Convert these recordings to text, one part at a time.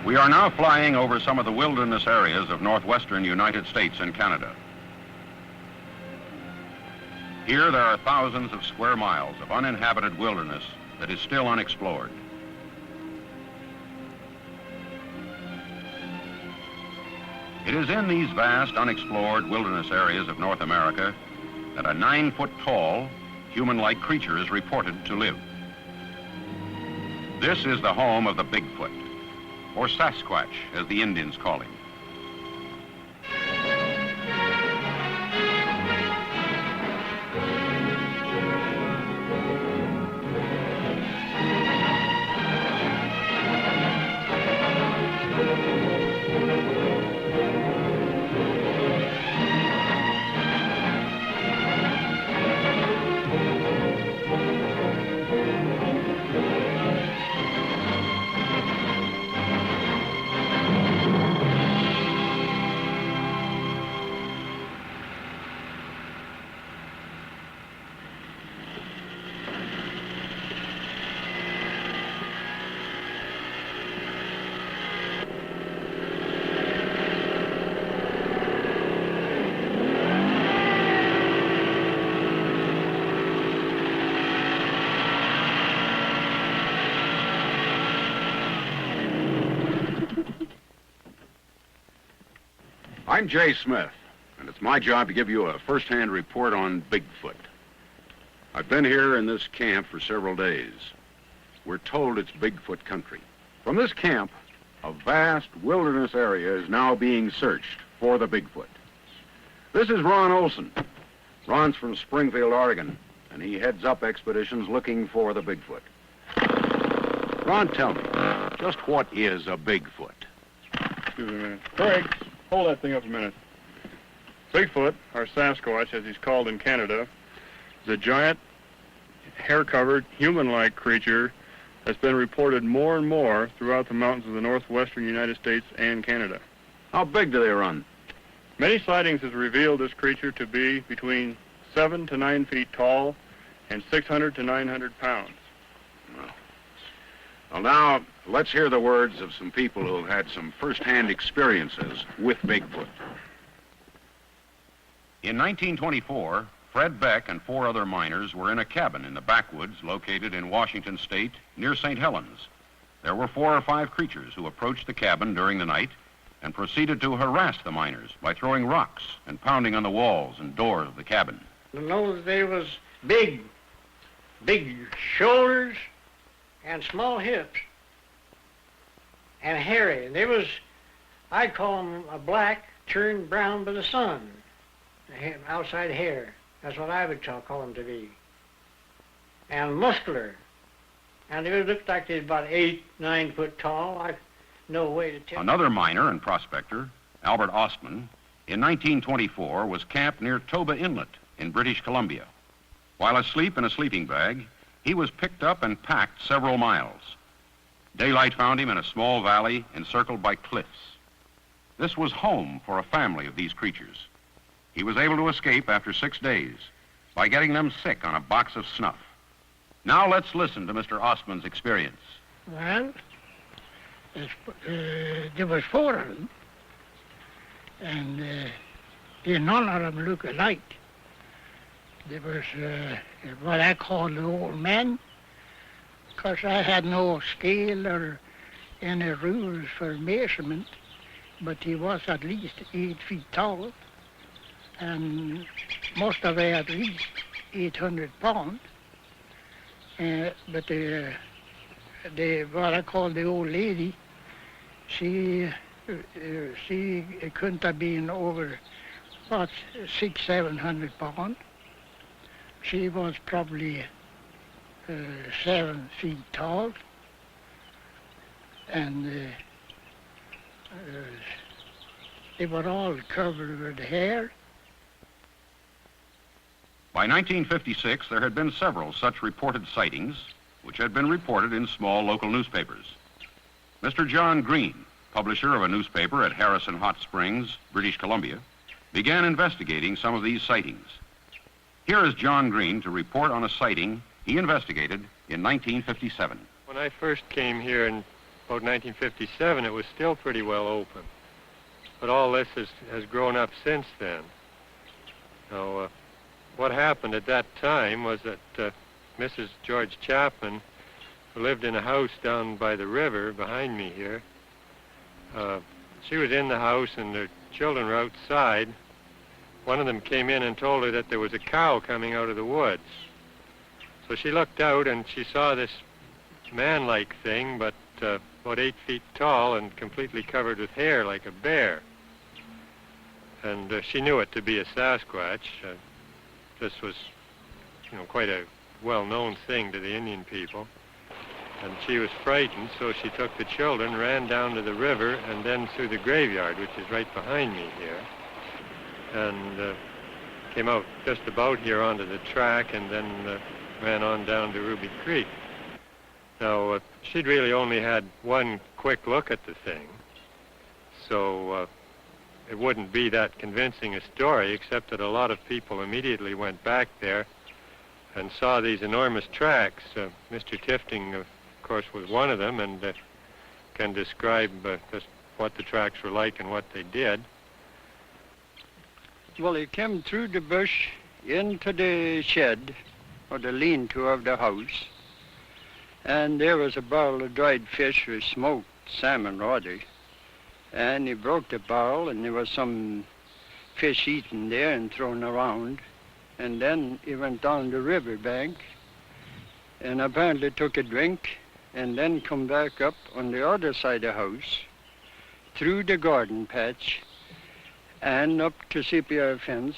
We are now flying over some of the wilderness areas of northwestern United States and Canada. Here there are thousands of square miles of uninhabited wilderness that is still unexplored. It is in these vast unexplored wilderness areas of North America that a 9-foot-tall, human-like creature is reported to live. This is the home of the Bigfoot, or Sasquatch, as the Indians call him. I'm Jay Smith, and it's my job to give you a first-hand report on Bigfoot. I've been here in this camp for several days. We're told it's Bigfoot country. From this camp, a vast wilderness area is now being searched for the Bigfoot. This is Ron Olson. Ron's from Springfield, Oregon, and he heads up expeditions looking for the Bigfoot. Ron, tell me, just what is a Bigfoot? Excuse me a minute. Craig, hold that thing up a minute. Bigfoot, or Sasquatch, as he's called in Canada, is a giant, hair-covered, human-like creature that's been reported more and more throughout the mountains of the northwestern United States and Canada. How big do they run? Many sightings has revealed this creature to be between 7 to 9 feet tall and 600 to 900 pounds. Well, now, let's hear the words of some people who have had some first-hand experiences with Bigfoot. In 1924, Fred Beck and 4 other miners were in a cabin in the backwoods located in Washington State near St. Helens. There were 4 or 5 creatures who approached the cabin during the night and proceeded to harass the miners by throwing rocks and pounding on the walls and doors of the cabin. In those days was big shoulders and small hips and hairy. They was, I'd call them a black turned brown by the sun, outside hair. That's what I would call them to be. And muscular. And they looked like they was about 8, 9 foot tall. I've no way to tell. Another miner and prospector, Albert Ostman, in 1924 was camped near Toba Inlet in British Columbia. While asleep in a sleeping bag, he was picked up and packed several miles. Daylight found him in a small valley encircled by cliffs. This was home for a family of these creatures. He was able to escape after 6 days by getting them sick on a box of snuff. Now let's listen to Mr. Ostman's experience. Well, there was 4 of them, and none of them look alike. There was what I call the old man, because I had no scale or any rules for measurement, but he was at least 8 feet tall, and must have weighed at least 800 pounds. But what I call the old lady, she couldn't have been over about 600-700 pounds. She was probably 7 feet tall, and they were all covered with hair. By 1956, there had been several such reported sightings, which had been reported in small local newspapers. Mr. John Green, publisher of a newspaper at Harrison Hot Springs, British Columbia, began investigating some of these sightings. Here is John Green to report on a sighting he investigated in 1957. When I first came here in about 1957, it was still pretty well open. But all this has grown up since then. Now, what happened at that time was that Mrs. George Chapman, who lived in a house down by the river behind me here, she was in the house and their children were outside. One of them came in and told her that there was a cow coming out of the woods. So she looked out and she saw this man-like thing, but about 8 feet tall and completely covered with hair like a bear. And she knew it to be a Sasquatch. This was, quite a well-known thing to the Indian people. And she was frightened, so she took the children, ran down to the river, and then through the graveyard, which is right behind me here, and came out just about here onto the track, and then ran on down to Ruby Creek. Now, she'd really only had one quick look at the thing, so it wouldn't be that convincing a story, except that a lot of people immediately went back there and saw these enormous tracks. Mr. Tifting, of course, was one of them, and can describe just what the tracks were like and what they did. Well, he came through the bush into the shed, or the lean-to of the house, and there was a barrel of dried fish with smoked salmon, rather. And he broke the barrel, and there was some fish eaten there and thrown around. And then he went down the river bank and apparently took a drink and then come back up on the other side of the house, through the garden patch and up to CPR fence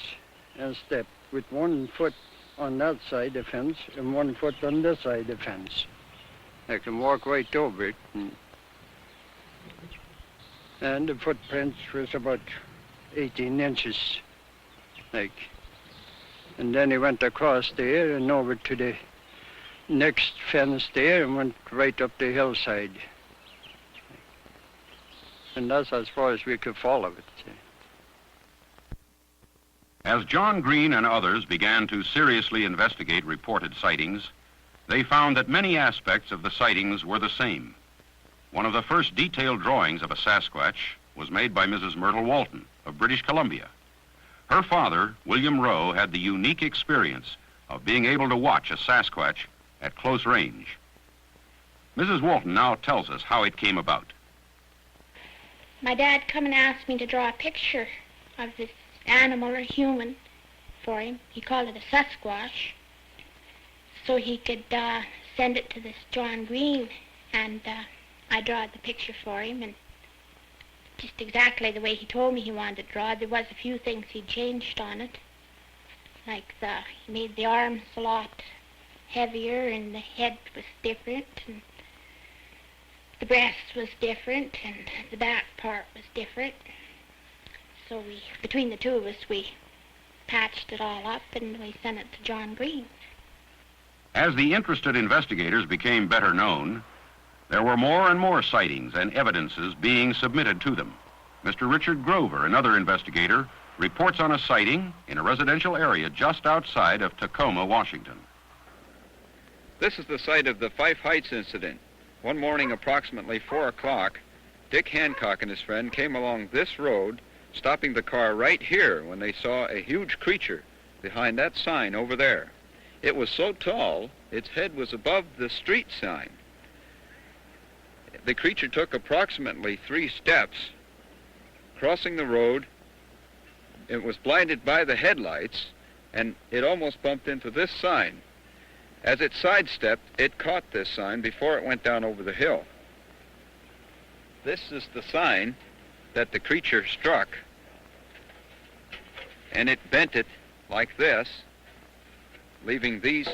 and stepped with 1 foot on that side of the fence and 1 foot on this side of the fence. I can walk right over it. And the footprints was about 18 inches, like. And then he went across there and over to the next fence there and went right up the hillside. And that's as far as we could follow it. As John Green and others began to seriously investigate reported sightings, they found that many aspects of the sightings were the same. One of the first detailed drawings of a Sasquatch was made by Mrs. Myrtle Walton of British Columbia. Her father, William Rowe, had the unique experience of being able to watch a Sasquatch at close range. Mrs. Walton now tells us how it came about. My dad come and asked me to draw a picture of this animal or human for him. He called it a Sasquatch, so he could send it to this John Green, and I drawed the picture for him, and just exactly the way he told me he wanted it drawn. There was a few things he changed on it, like he made the arms a lot heavier, and the head was different, and the breast was different, and the back part was different. So between the two of us, we patched it all up, and we sent it to John Green. As the interested investigators became better known, there were more and more sightings and evidences being submitted to them. Mr. Richard Grover, another investigator, reports on a sighting in a residential area just outside of Tacoma, Washington. This is the site of the Fife Heights incident. One morning, approximately 4 o'clock, Dick Hancock and his friend came along this road, stopping the car right here when they saw a huge creature behind that sign over there. It was so tall, its head was above the street sign. The creature took approximately 3 steps, crossing the road. It was blinded by the headlights, and it almost bumped into this sign. As it sidestepped, it caught this sign before it went down over the hill. This is the sign that the creature struck, and it bent it like this, leaving these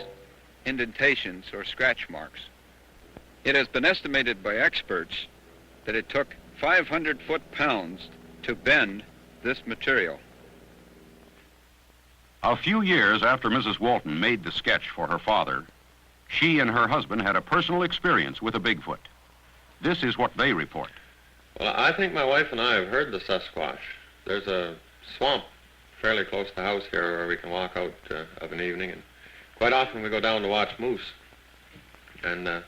indentations or scratch marks. It has been estimated by experts that it took 500 foot-pounds to bend this material. A few years after Mrs. Walton made the sketch for her father, she and her husband had a personal experience with a Bigfoot. This is what they report. Well, I think my wife and I have heard the Sasquatch. There's a swamp fairly close to the house here where we can walk out of an evening, and quite often we go down to watch moose. And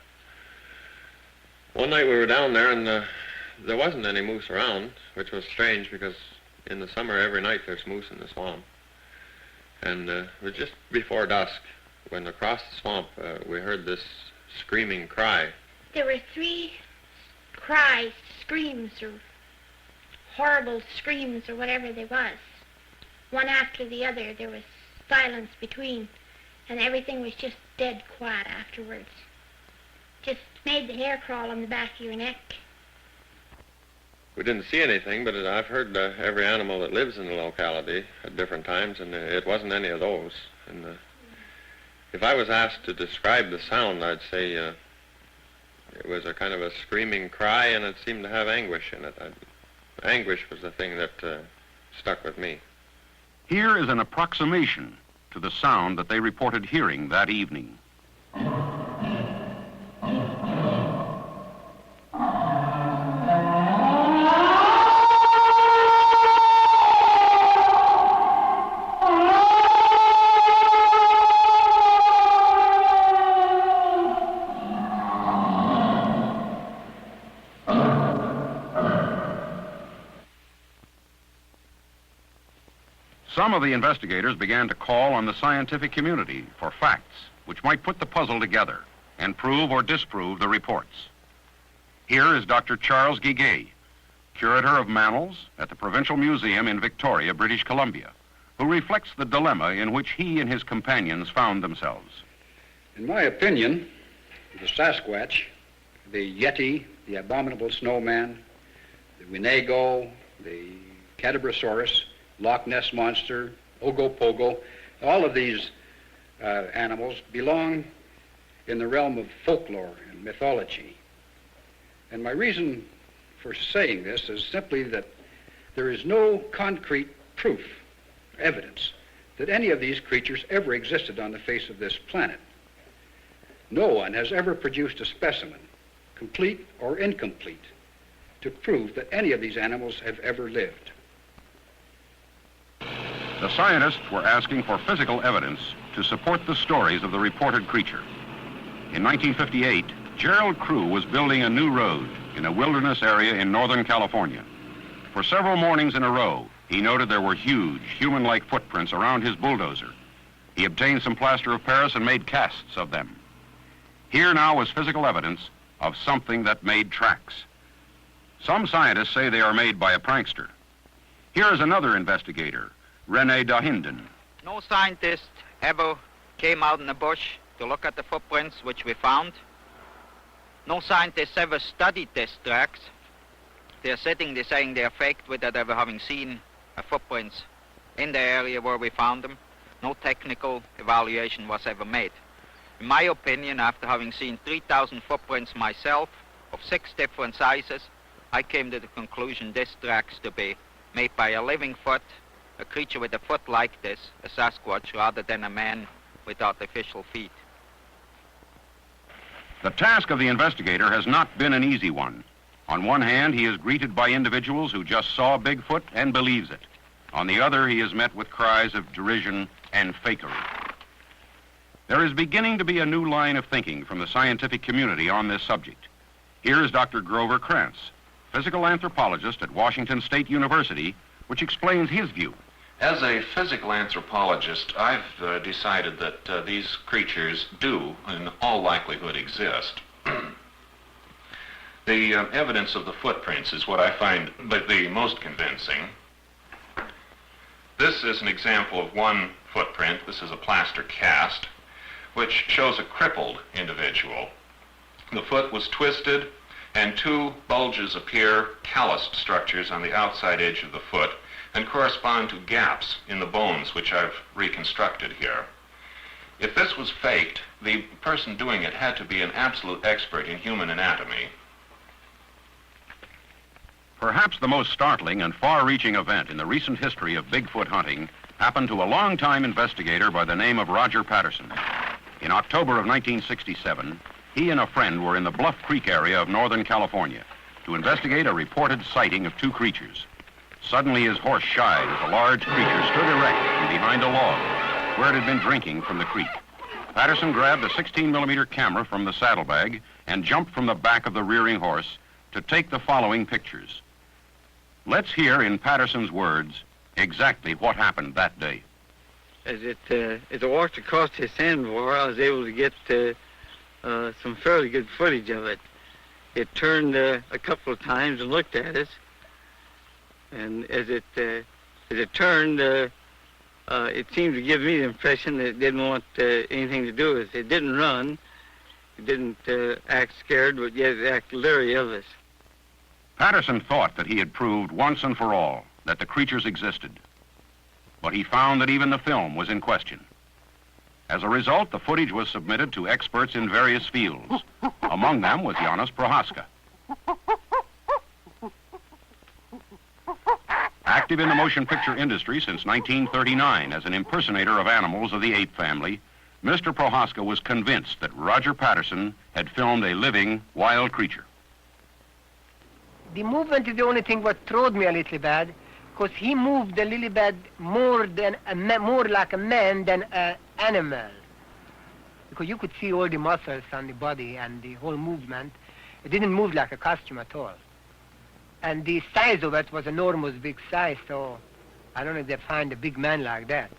One night we were down there and there wasn't any moose around, which was strange because in the summer every night there's moose in the swamp. And it was just before dusk when across the swamp we heard this screaming cry. There were 3 cries, screams, or horrible screams, or whatever they was. One after the other. There was silence between, and everything was just dead quiet afterwards. Just made the hair crawl on the back of your neck. We didn't see anything, but I've heard every animal that lives in the locality at different times, and it wasn't any of those. And if I was asked to describe the sound, I'd say it was a kind of a screaming cry, and it seemed to have anguish in it. Anguish was the thing that stuck with me. Here is an approximation to the sound that they reported hearing that evening. Some of the investigators began to call on the scientific community for facts which might put the puzzle together and prove or disprove the reports. Here is Dr. Charles Guiguet, curator of mammals at the Provincial Museum in Victoria, British Columbia, who reflects the dilemma in which he and his companions found themselves. In my opinion, the Sasquatch, the Yeti, the abominable snowman, the Winnebago, the Cadabrosaurus, Loch Ness Monster, Ogopogo, all of these animals belong in the realm of folklore and mythology. And my reason for saying this is simply that there is no concrete proof, evidence, that any of these creatures ever existed on the face of this planet. No one has ever produced a specimen, complete or incomplete, to prove that any of these animals have ever lived. The scientists were asking for physical evidence to support the stories of the reported creature. In 1958, Gerald Crew was building a new road in a wilderness area in Northern California. For several mornings in a row, he noted there were huge, human-like footprints around his bulldozer. He obtained some plaster of Paris and made casts of them. Here now was physical evidence of something that made tracks. Some scientists say they are made by a prankster. Here is another investigator, Rene Dahinden. No scientist ever came out in the bush to look at the footprints which we found. No scientists ever studied these tracks. They're sitting there saying they're faked without ever having seen footprints in the area where we found them. No technical evaluation was ever made. In my opinion, after having seen 3,000 footprints myself of 6 different sizes, I came to the conclusion this tracks to be made by a living foot, a creature with a foot like this, a Sasquatch, rather than a man with artificial feet. The task of the investigator has not been an easy one. On one hand, he is greeted by individuals who just saw Bigfoot and believes it. On the other, he is met with cries of derision and fakery. There is beginning to be a new line of thinking from the scientific community on this subject. Here is Dr. Grover Krantz, physical anthropologist at Washington State University, which explains his view. As a physical anthropologist, I've decided that these creatures do, in all likelihood, exist. The evidence of the footprints is what I find the most convincing. This is an example of one footprint. This is a plaster cast, which shows a crippled individual. The foot was twisted, and 2 bulges appear, calloused structures on the outside edge of the foot, and correspond to gaps in the bones which I've reconstructed here. If this was faked, the person doing it had to be an absolute expert in human anatomy. Perhaps the most startling and far-reaching event in the recent history of Bigfoot hunting happened to a long-time investigator by the name of Roger Patterson. In October of 1967, he and a friend were in the Bluff Creek area of Northern California to investigate a reported sighting of 2 creatures. Suddenly his horse shied as a large creature stood erect from behind a log where it had been drinking from the creek. Patterson grabbed a 16-millimeter camera from the saddlebag and jumped from the back of the rearing horse to take the following pictures. Let's hear in Patterson's words exactly what happened that day. As it walked across the sandbar, I was able to get some fairly good footage of it. It turned a couple of times and looked at us, and as it turned, it seemed to give me the impression that it didn't want anything to do with us. It didn't run, it didn't act scared, but yet it acted leery of us. Patterson thought that he had proved once and for all that the creatures existed, but he found that even the film was in question. As a result, the footage was submitted to experts in various fields. Among them was Janos Prohaska. Active in the motion picture industry since 1939 as an impersonator of animals of the ape family, Mr. Prohaska was convinced that Roger Patterson had filmed a living, wild creature. The movement is the only thing what throwed me a little bad, because he moved a little bit more like a man than an animal. Because you could see all the muscles on the body and the whole movement. It didn't move like a costume at all. And the size of it was enormous big size, so I don't know if they find a big man like that.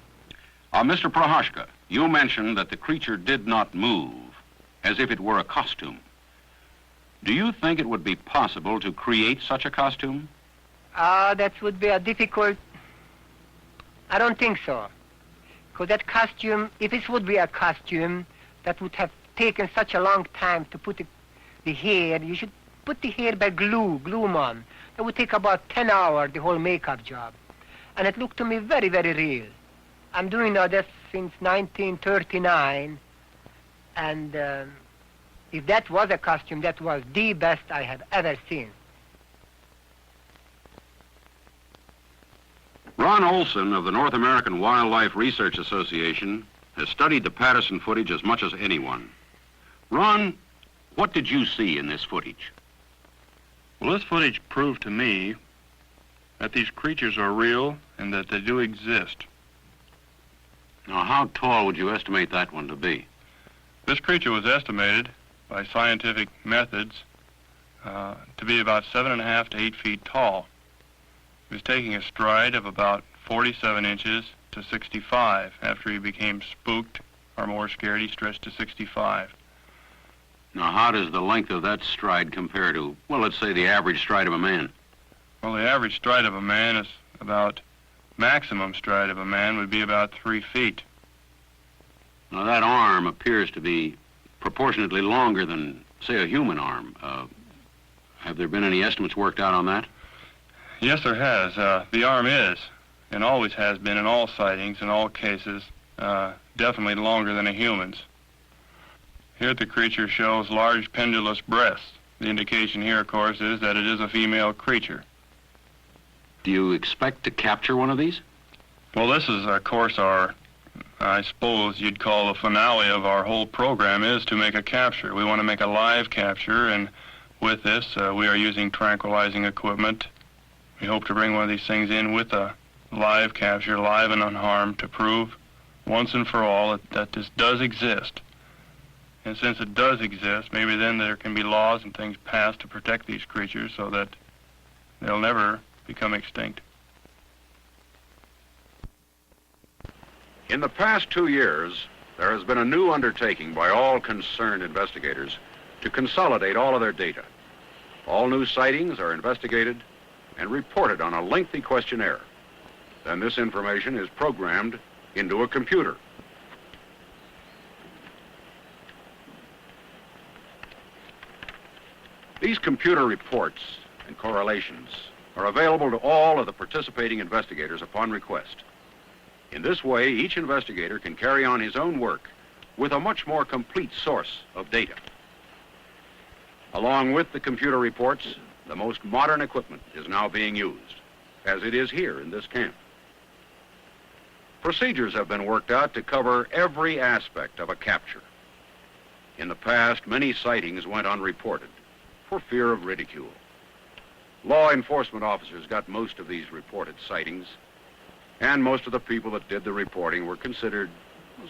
Mr. Prohaska, you mentioned that the creature did not move, as if it were a costume. Do you think it would be possible to create such a costume? That would be a difficult... I don't think so. Because that costume, if it would be a costume, that would have taken such a long time to put the hair. You should put the hair by glue on. That would take about 10 hours, the whole makeup job. And it looked to me very, very real. I'm doing now this since 1939, and if that was a costume, that was the best I have ever seen. Ron Olson of the North American Wildlife Research Association has studied the Patterson footage as much as anyone. Ron, what did you see in this footage? Well, this footage proved to me that these creatures are real and that they do exist. Now, how tall would you estimate that one to be? This creature was estimated by scientific methods to be about 7.5 to 8 feet tall. He was taking a stride of about 47 inches to 65. After he became spooked or more scared, he stretched to 65. Now, how does the length of that stride compare to, well, let's say the average stride of a man? Well, the average stride of a man is about, maximum stride of a man would be about 3 feet. Now, that arm appears to be proportionately longer than, say, a human arm. Have there been any estimates worked out on that? Yes, there has. The arm is, and always has been in all sightings, in all cases, definitely longer than a human's. Here the creature shows large pendulous breasts. The indication here, of course, is that it is a female creature. Do you expect to capture one of these? Well, this is, of course, I suppose you'd call the finale of our whole program is to make a capture. We want to make a live capture, and with this, we are using tranquilizing equipment. We hope to bring one of these things in with a live capture, live and unharmed, to prove once and for all that this does exist. And since it does exist, maybe then there can be laws and things passed to protect these creatures so that they'll never become extinct. In the past 2 years, there has been a new undertaking by all concerned investigators to consolidate all of their data. All new sightings are investigated and reported on a lengthy questionnaire. Then this information is programmed into a computer. These computer reports and correlations are available to all of the participating investigators upon request. In this way, each investigator can carry on his own work with a much more complete source of data. Along with the computer reports, the most modern equipment is now being used, as it is here in this camp. Procedures have been worked out to cover every aspect of a capture. In the past, many sightings went unreported for fear of ridicule. Law enforcement officers got most of these reported sightings, and most of the people that did the reporting were considered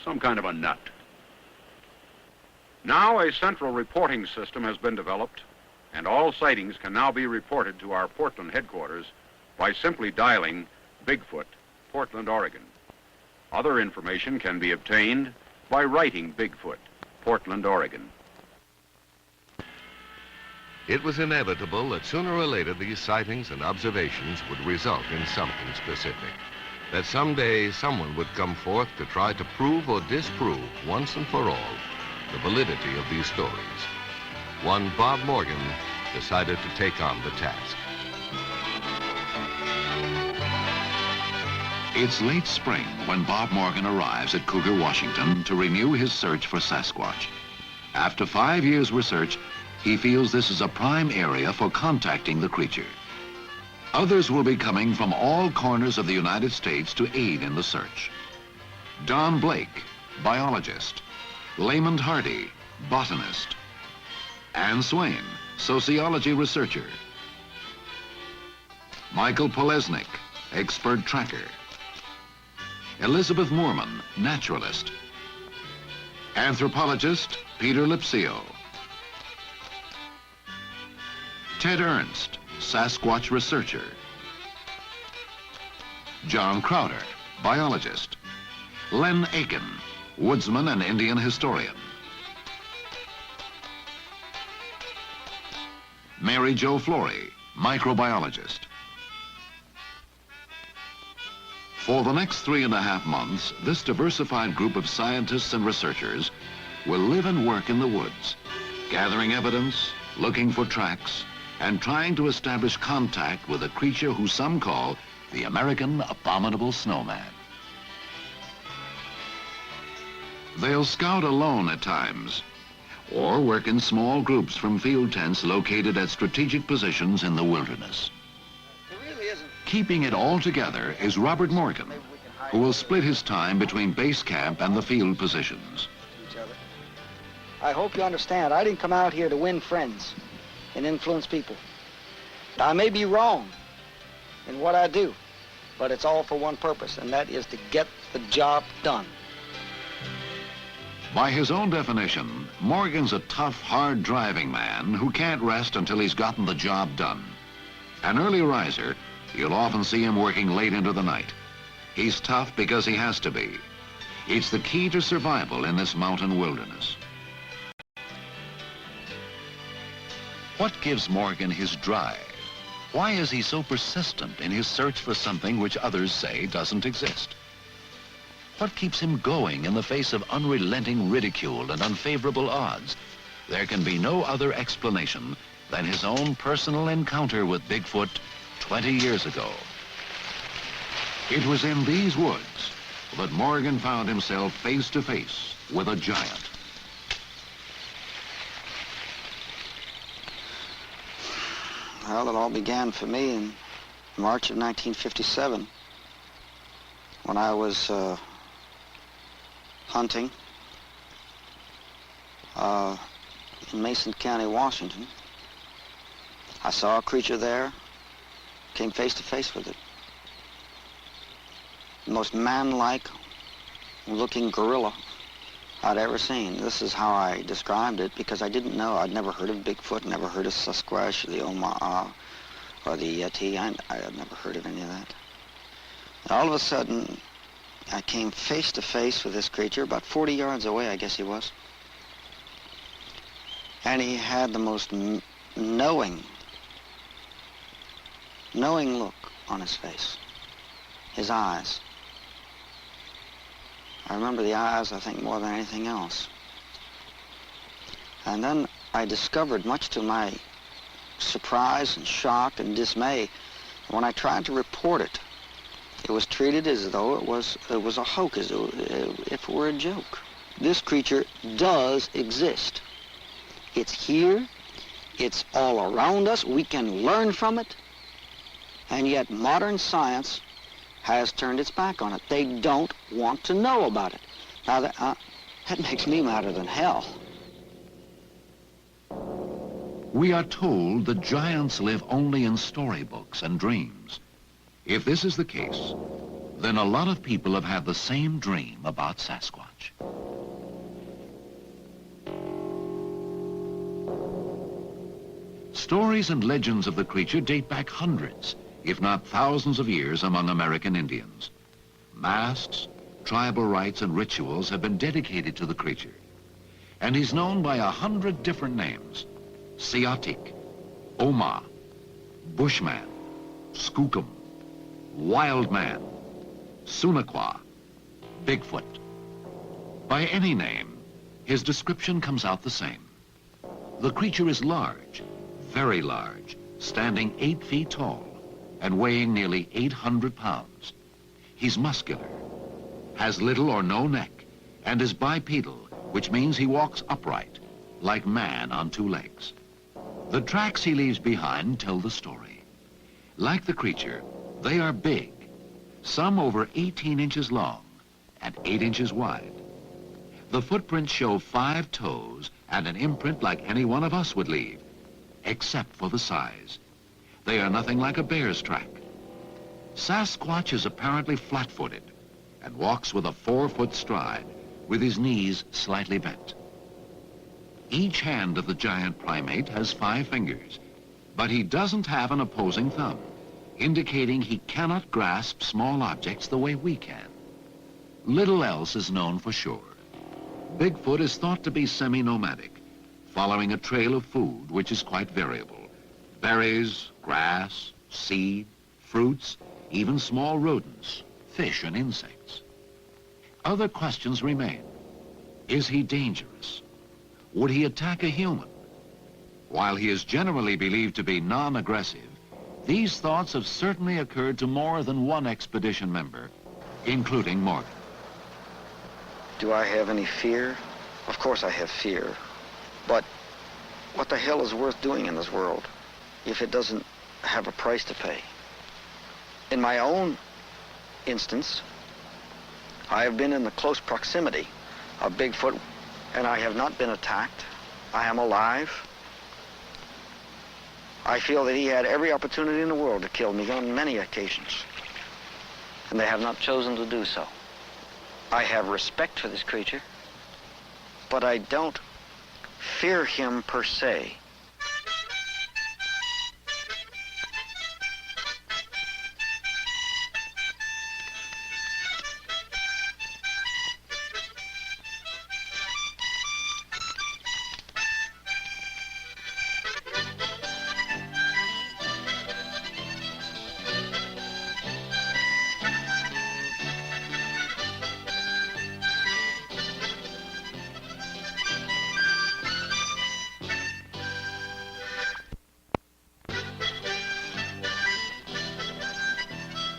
some kind of a nut. Now a central reporting system has been developed, and all sightings can now be reported to our Portland headquarters by simply dialing Bigfoot, Portland, Oregon. Other information can be obtained by writing Bigfoot, Portland, Oregon. It was inevitable that sooner or later these sightings and observations would result in something specific. That someday someone would come forth to try to prove or disprove once and for all the validity of these stories. One Bob Morgan decided to take on the task. It's late spring when Bob Morgan arrives at Cougar, Washington to renew his search for Sasquatch. After 5 years' research, he feels this is a prime area for contacting the creature. Others will be coming from all corners of the United States to aid in the search. Don Blake, biologist. Lamont Hardy, botanist. Anne Swain, sociology researcher. Michael Polesnik, expert tracker. Elizabeth Moorman, naturalist. Anthropologist Peter Lipsio. Ted Ernst, Sasquatch researcher. John Crowder, biologist. Len Aiken, woodsman and Indian historian. Mary Jo Flory, microbiologist. For the next 3.5 months, this diversified group of scientists and researchers will live and work in the woods, gathering evidence, looking for tracks, and trying to establish contact with a creature who some call the American abominable snowman. They'll scout alone at times, or work in small groups from field tents located at strategic positions in the wilderness. Keeping it all together is Robert Morgan, who will split his time between base camp and the field positions. I hope you understand, I didn't come out here to win friends and influence people. I may be wrong in what I do, but it's all for one purpose, and that is to get the job done. By his own definition, Morgan's a tough, hard-driving man who can't rest until he's gotten the job done. An early riser, you'll often see him working late into the night. He's tough because he has to be. It's the key to survival in this mountain wilderness. What gives Morgan his drive? Why is he so persistent in his search for something which others say doesn't exist? What keeps him going in the face of unrelenting ridicule and unfavorable odds? There can be no other explanation than his own personal encounter with Bigfoot 20 years ago. It was in these woods that Morgan found himself face to face with a giant. Well, it all began for me in March of 1957 when I was hunting in Mason County, Washington. I saw a creature there, came face to face with it. The most man-like looking gorilla I'd ever seen. This is how I described it because I didn't know. I'd never heard of Bigfoot, never heard of Sasquatch, the Omaha, or the Yeti. I had never heard of any of that. And all of a sudden, I came face to face with this creature, about 40 yards away, I guess he was. And he had the most knowing look on his face. His eyes. I remember the eyes, I think, more than anything else. And then I discovered, much to my surprise and shock and dismay, when I tried to report it, it was treated as though it was a hoax, as if it were a joke. This creature does exist. It's here. It's all around us. We can learn from it. And yet modern science has turned its back on it. They don't want to know about it. Now, that makes me madder than hell. We are told that giants live only in storybooks and dreams. If this is the case, then a lot of people have had the same dream about Sasquatch. Stories and legends of the creature date back hundreds, if not thousands of years among American Indians. Masks, tribal rites, and rituals have been dedicated to the creature. And he's known by 100 different names: Siatik, Oma, Bushman, Skookum, Wild Man, Sunaqua, Bigfoot. By any name, his description comes out the same. The creature is large, very large, standing 8 feet tall and weighing nearly 800 pounds. He's muscular, has little or no neck, and is bipedal, which means he walks upright, like man on 2 legs. The tracks he leaves behind tell the story. Like the creature, they are big, some over 18 inches long and 8 inches wide. The footprints show 5 toes and an imprint like any one of us would leave, except for the size. They are nothing like a bear's track. Sasquatch is apparently flat-footed and walks with a 4-foot stride, with his knees slightly bent. Each hand of the giant primate has 5 fingers, but he doesn't have an opposing thumb, indicating he cannot grasp small objects the way we can. Little else is known for sure. Bigfoot is thought to be semi-nomadic, following a trail of food which is quite variable. Berries, grass, seed, fruits, even small rodents, fish and insects. Other questions remain. Is he dangerous? Would he attack a human? While he is generally believed to be non-aggressive, these thoughts have certainly occurred to more than one expedition member, including Morgan. Do I have any fear? Of course I have fear. But what the hell is worth doing in this world if it doesn't have a price to pay? In my own instance, I have been in the close proximity of Bigfoot, and I have not been attacked. I am alive. I feel that he had every opportunity in the world to kill me on many occasions, and they have not chosen to do so. I have respect for this creature, but I don't fear him per se.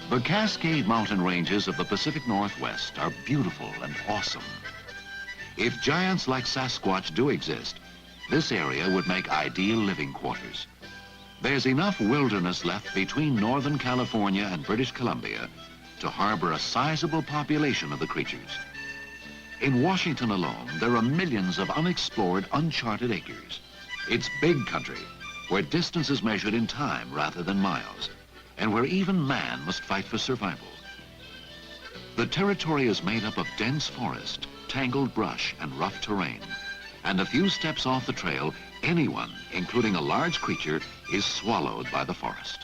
The Cascade Mountain ranges of the Pacific Northwest are beautiful and awesome. If giants like Sasquatch do exist, this area would make ideal living quarters. There's enough wilderness left between Northern California and British Columbia to harbor a sizable population of the creatures. In Washington alone, there are millions of unexplored, uncharted acres. It's big country, where distance is measured in time rather than miles, and where even man must fight for survival. The territory is made up of dense forest, tangled brush, and rough terrain. And a few steps off the trail, anyone, including a large creature, is swallowed by the forest.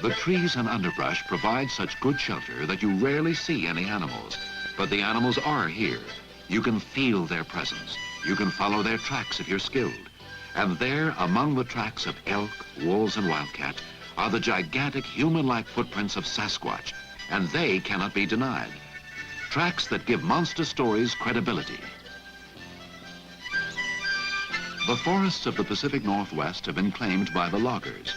The trees and underbrush provide such good shelter that you rarely see any animals, but the animals are here. You can feel their presence. You can follow their tracks if you're skilled. And there, among the tracks of elk, wolves, and wildcat, are the gigantic human-like footprints of Sasquatch, and they cannot be denied. Tracks that give monster stories credibility. The forests of the Pacific Northwest have been claimed by the loggers.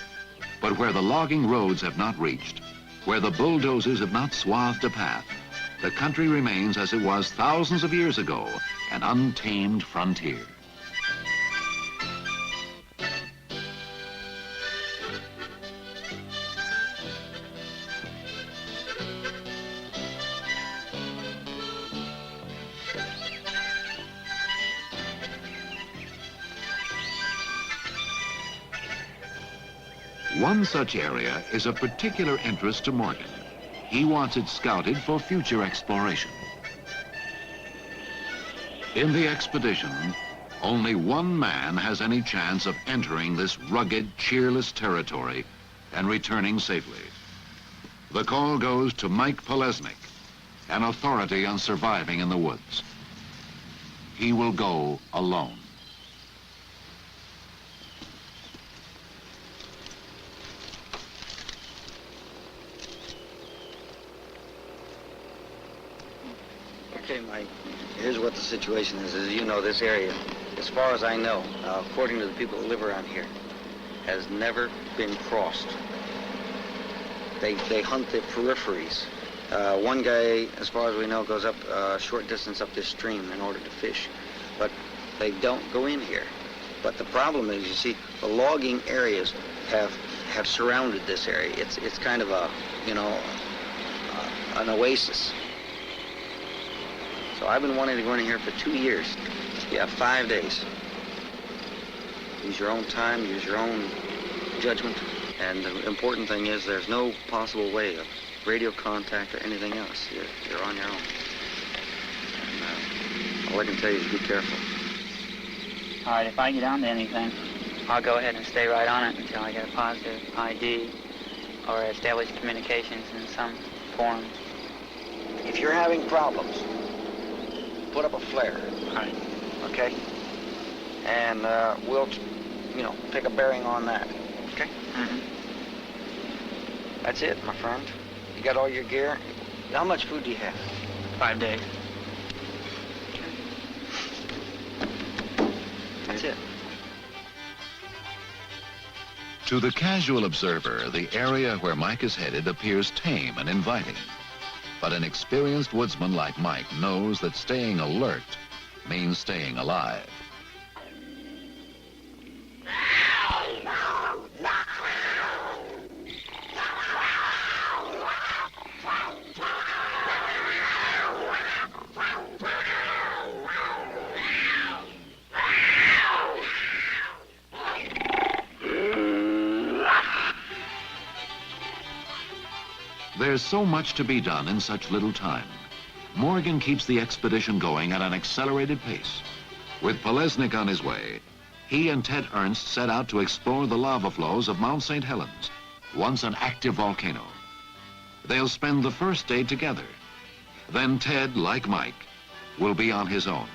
But where the logging roads have not reached, where the bulldozers have not swathed a path, the country remains as it was thousands of years ago, an untamed frontier. One such area is of particular interest to Morgan. He wants it scouted for future exploration. In the expedition, only one man has any chance of entering this rugged, cheerless territory and returning safely. The call goes to Mike Polesnik, an authority on surviving in the woods. He will go alone. Okay, Mike, here's what the situation is. As you know, this area, as far as I know, according to the people that live around here, has never been crossed. They hunt the peripheries. One guy, as far as we know, goes up a short distance up this stream in order to fish, but they don't go in here. But the problem is, you see, the logging areas have surrounded this area. It's kind of a, you know, an oasis. So I've been wanting to go in here for 2 years. You have 5 days. Use your own time, use your own judgment. And the important thing is there's no possible way of radio contact or anything else. You're on your own. And all I can tell you is be careful. All right, if I get onto anything, I'll go ahead and stay right on it until I get a positive ID or establish communications in some form. If you're having problems, put up a flare. All right. Okay? And we'll, you know, take a bearing on that. Okay? Mm-hmm. That's it, my friend. You got all your gear? How much food do you have? 5 days. That's it. To the casual observer, the area where Mike is headed appears tame and inviting. But an experienced woodsman like Mike knows that staying alert means staying alive. There's so much to be done in such little time. Morgan keeps the expedition going at an accelerated pace. With Polesnik on his way, he and Ted Ernst set out to explore the lava flows of Mount St. Helens, once an active volcano. They'll spend the first day together. Then Ted, like Mike, will be on his own.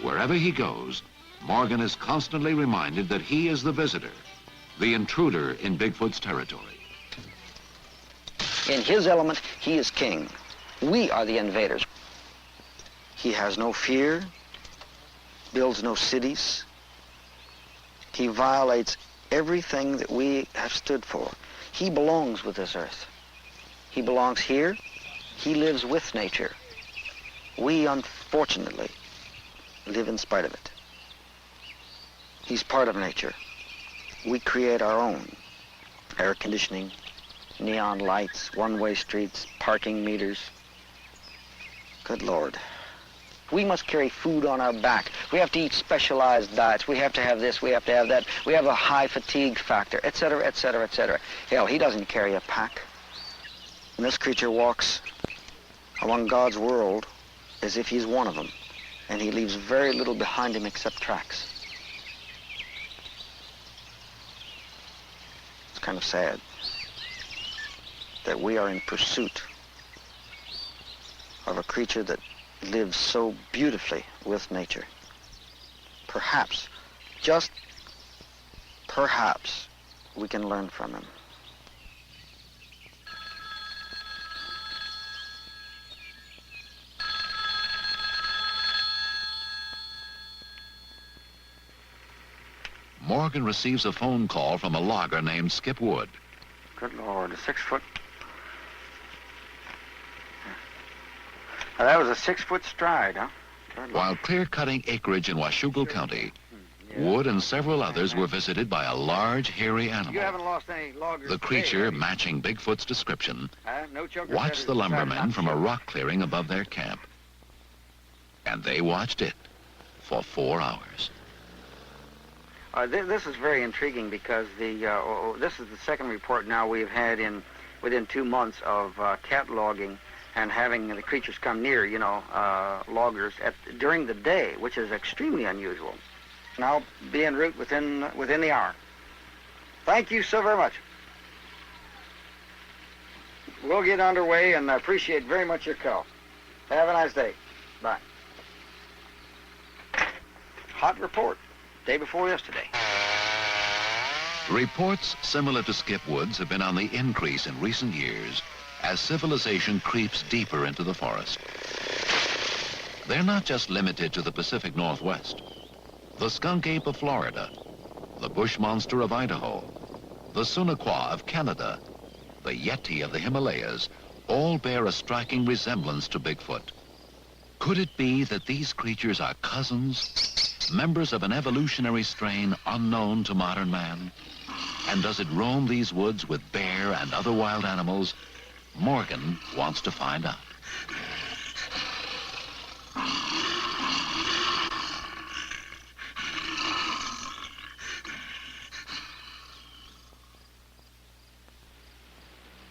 Wherever he goes, Morgan is constantly reminded that he is the visitor, the intruder in Bigfoot's territory. In his element, he is king. We are the invaders. He has no fear, builds no cities. He violates everything that we have stood for. He belongs with this earth. He belongs here. He lives with nature. We, unfortunately, live in spite of it. He's part of nature. We create our own. Air conditioning, neon lights, one-way streets, parking meters. Good Lord. We must carry food on our back. We have to eat specialized diets. We have to have this, we have to have that. We have a high fatigue factor, etc., etc., etc. Hell, he doesn't carry a pack. And this creature walks among God's world as if he's one of them. And he leaves very little behind him except tracks. It's kind of sad that we are in pursuit of a creature that lives so beautifully with nature. Perhaps, just perhaps, we can learn from him. Morgan receives a phone call from a logger named Skip Wood. Good Lord, a 6 foot. Now, that was a 6 foot stride, huh? While clear-cutting acreage in Washougal County, Wood and several others were visited by a large, hairy animal. You haven't lost any loggers The creature, matching Bigfoot's description, no choker watched the lumbermen from a rock clearing above their camp. And they watched it for 4 hours. This is very intriguing because this is the second report now we've had within 2 months of cataloging and having the creatures come near, loggers during the day, which is extremely unusual. And I'll be en route within the hour. Thank you so very much. We'll get underway, and I appreciate very much your call. Have a nice day. Bye. Hot report, day before yesterday. Reports similar to Skip Wood's have been on the increase in recent years as civilization creeps deeper into the forest. They're not just limited to the Pacific Northwest. The skunk ape of Florida, the bush monster of Idaho, the Sunaquah of Canada, the Yeti of the Himalayas, all bear a striking resemblance to Bigfoot. Could it be that these creatures are cousins, members of an evolutionary strain unknown to modern man? And does it roam these woods with bear and other wild animals? Morgan wants to find out.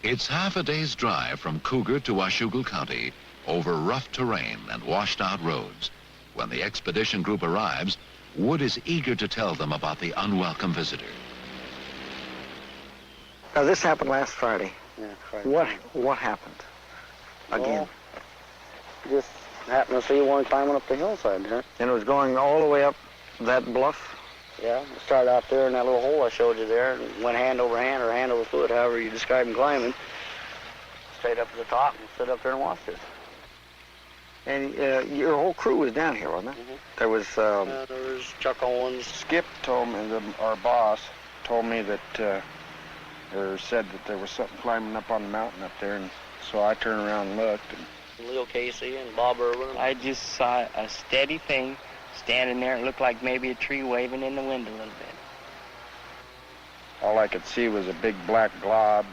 It's half a day's drive from Cougar to Washougal County over rough terrain and washed out roads. When the expedition group arrives, Wood is eager to tell them about the unwelcome visitor. Now, this happened last Friday. Yeah, Friday. What happened? Again. Well, just happened to see one climbing up the hillside there. And it was going all the way up that bluff? Yeah, it started out there in that little hole I showed you there, and went hand over hand or hand over foot, however you describe him climbing, straight up to the top and stood up there and watched it. And your whole crew was down here, wasn't it? Mm-hmm. There was... there was Chuck Owens. Skip told me, our boss told me that, or said that there was something climbing up on the mountain up there, and so I turned around and looked. And Leo Casey and Bob Irwin. I just saw a steady thing standing there. It looked like maybe a tree waving in the wind a little bit. all I could see was a big black glob.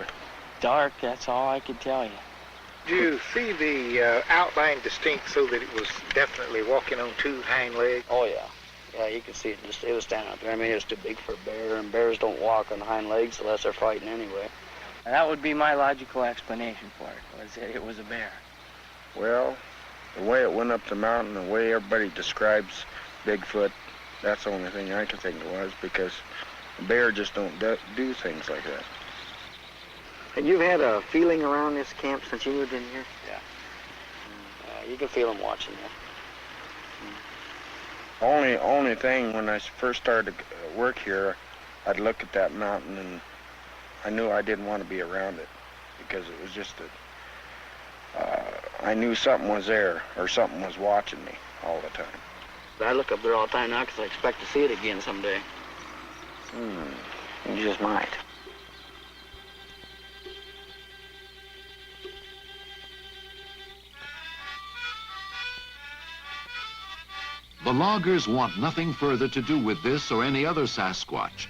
Dark, that's all I could tell you. Do you see the outline distinct so that it was definitely walking on two hind legs? Oh, yeah. Yeah, you could see it. It was standing out there. I mean, it was too big for a bear, and bears don't walk on hind legs unless they're fighting anyway. And that would be my logical explanation for it, was that it was a bear. Well, the way it went up the mountain, the way everybody describes Bigfoot, that's the only thing I could think it was, because a bear just don't do things like that. And you've had a feeling around this camp since you moved in here? Yeah. You can feel them watching you. Only thing, when I first started to work here, I'd look at that mountain and I knew I didn't want to be around it, because it was just I knew something was there, or something was watching me all the time. I look up there all the time now because I expect to see it again someday. You just might. The loggers want nothing further to do with this or any other Sasquatch.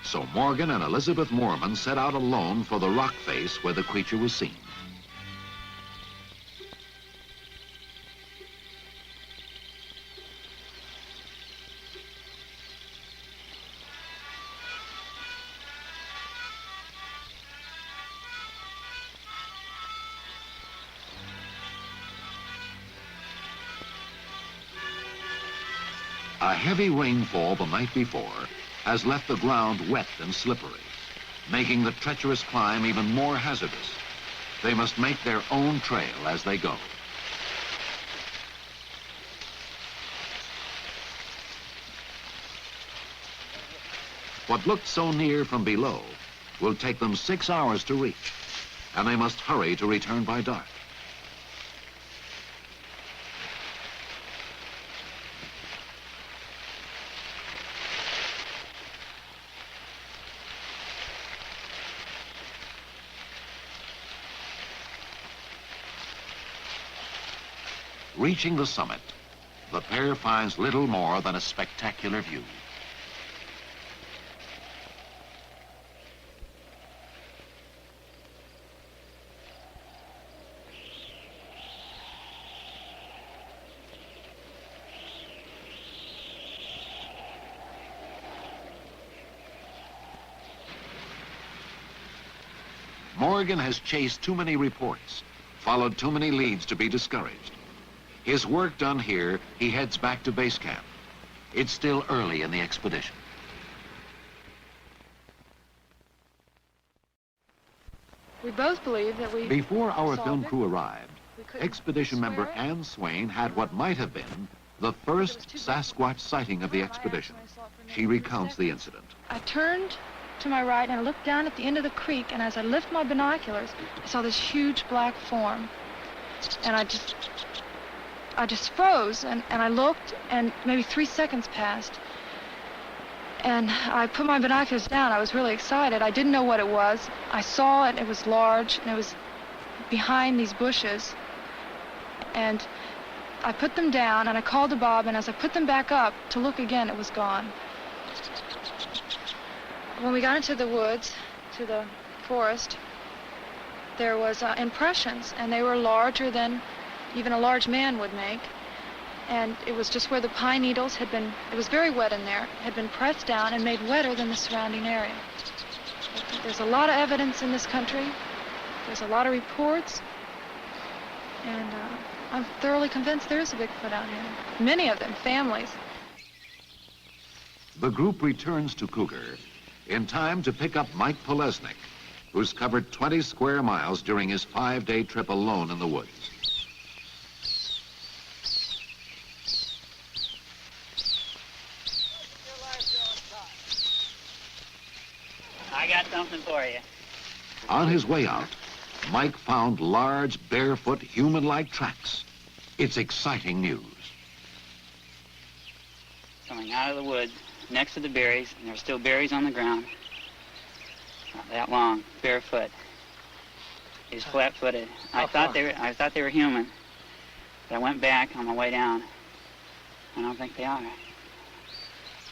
So Morgan and Elizabeth Moorman set out alone for the rock face where the creature was seen. A heavy rainfall the night before has left the ground wet and slippery, making the treacherous climb even more hazardous. They must make their own trail as they go. What looked so near from below will take them 6 hours to reach, and they must hurry to return by dark. Reaching the summit, the pair finds little more than a spectacular view. Morgan has chased too many reports, followed too many leads to be discouraged. His work done here, he heads back to base camp. It's still early in the expedition. We both believe that we... Before our saw film Bigfoot. crew arrived, expedition member Ann Swain had what might have been the first Sasquatch sighting of the expedition. She recounts the incident. I turned to my right and I looked down at the end of the creek, and as I lifted my binoculars, I saw this huge black form. And I just froze, and I looked, and maybe 3 seconds passed. And I put my binoculars down. I was really excited. I didn't know what it was. I saw it. It was large, and it was behind these bushes. And I put them down, and I called to Bob, and as I put them back up to look again, it was gone. When we got into the woods, to the forest, there was impressions, and they were larger than even a large man would make. And it was just where the pine needles had been, it was very wet in there, had been pressed down and made wetter than the surrounding area. There's a lot of evidence in this country. There's a lot of reports. And I'm thoroughly convinced there is a Bigfoot out here. Many of them, families. The group returns to Cougar in time to pick up Mike Polesnik, who's covered 20 square miles during his 5-day trip alone in the woods. I got something for you. On his way out, Mike found large, barefoot, human-like tracks. It's exciting news. Coming out of the woods, next to the berries, and there were still berries on the ground. Not that long, barefoot. He was flat-footed. I thought they were human, but I went back on my way down. I don't think they are.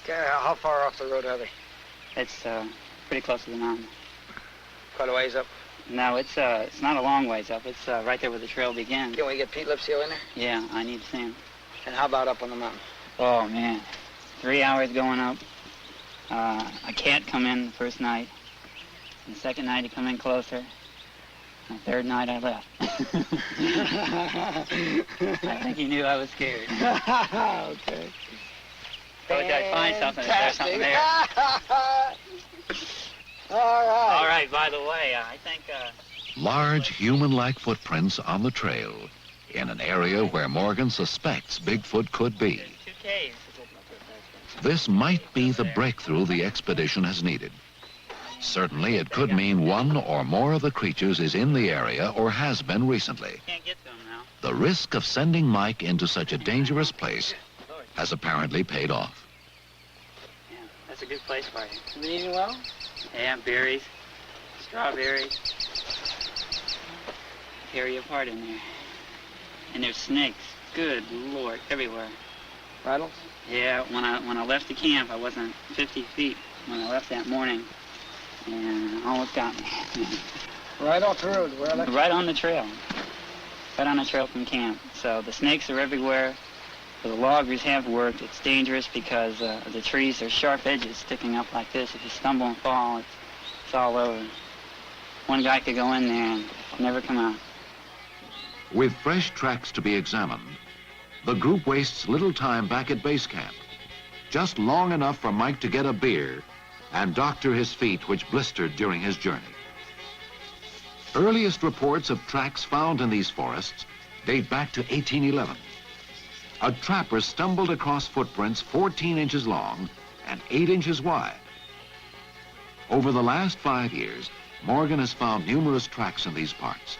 Okay, how far off the road are they? It's pretty close to the mountain. Quite a ways up. No, it's not a long ways up. It's right there where the trail begins. Can we get Pete Lipsio in there? Yeah, I need to see him. And how about up on the mountain? Oh, man. 3 hours going up. A cat come in the first night. The second night he come in closer. The third night I left. I think he knew I was scared. Okay. Told you I'd find something if there's something there. All right. All right, by the way, I think... Large human-like footprints on the trail in an area where Morgan suspects Bigfoot could be. 2 caves. This might be the breakthrough the expedition has needed. Certainly, it could mean one or more of the creatures is in the area or has been recently. Can't get to him now. The risk of sending Mike into such a dangerous place has apparently paid off. Yeah, that's a good place for you. You been eating well? Yeah, berries, strawberries. Tear you apart in there. And there's snakes. Good Lord, everywhere. Rattles? Yeah, when I left the camp, I wasn't 50 feet when I left that morning, and almost got me. Right off the road, where I left? Right on the trail. Right on the trail from camp. So the snakes are everywhere. The loggers have worked. It's dangerous because the trees, there's sharp edges sticking up like this. If you stumble and fall, it's all over. One guy could go in there and never come out. With fresh tracks to be examined, the group wastes little time back at base camp. Just long enough for Mike to get a beer and doctor his feet, which blistered during his journey. Earliest reports of tracks found in these forests date back to 1811. A trapper stumbled across footprints 14 inches long and 8 inches wide. Over the last 5 years, Morgan has found numerous tracks in these parts.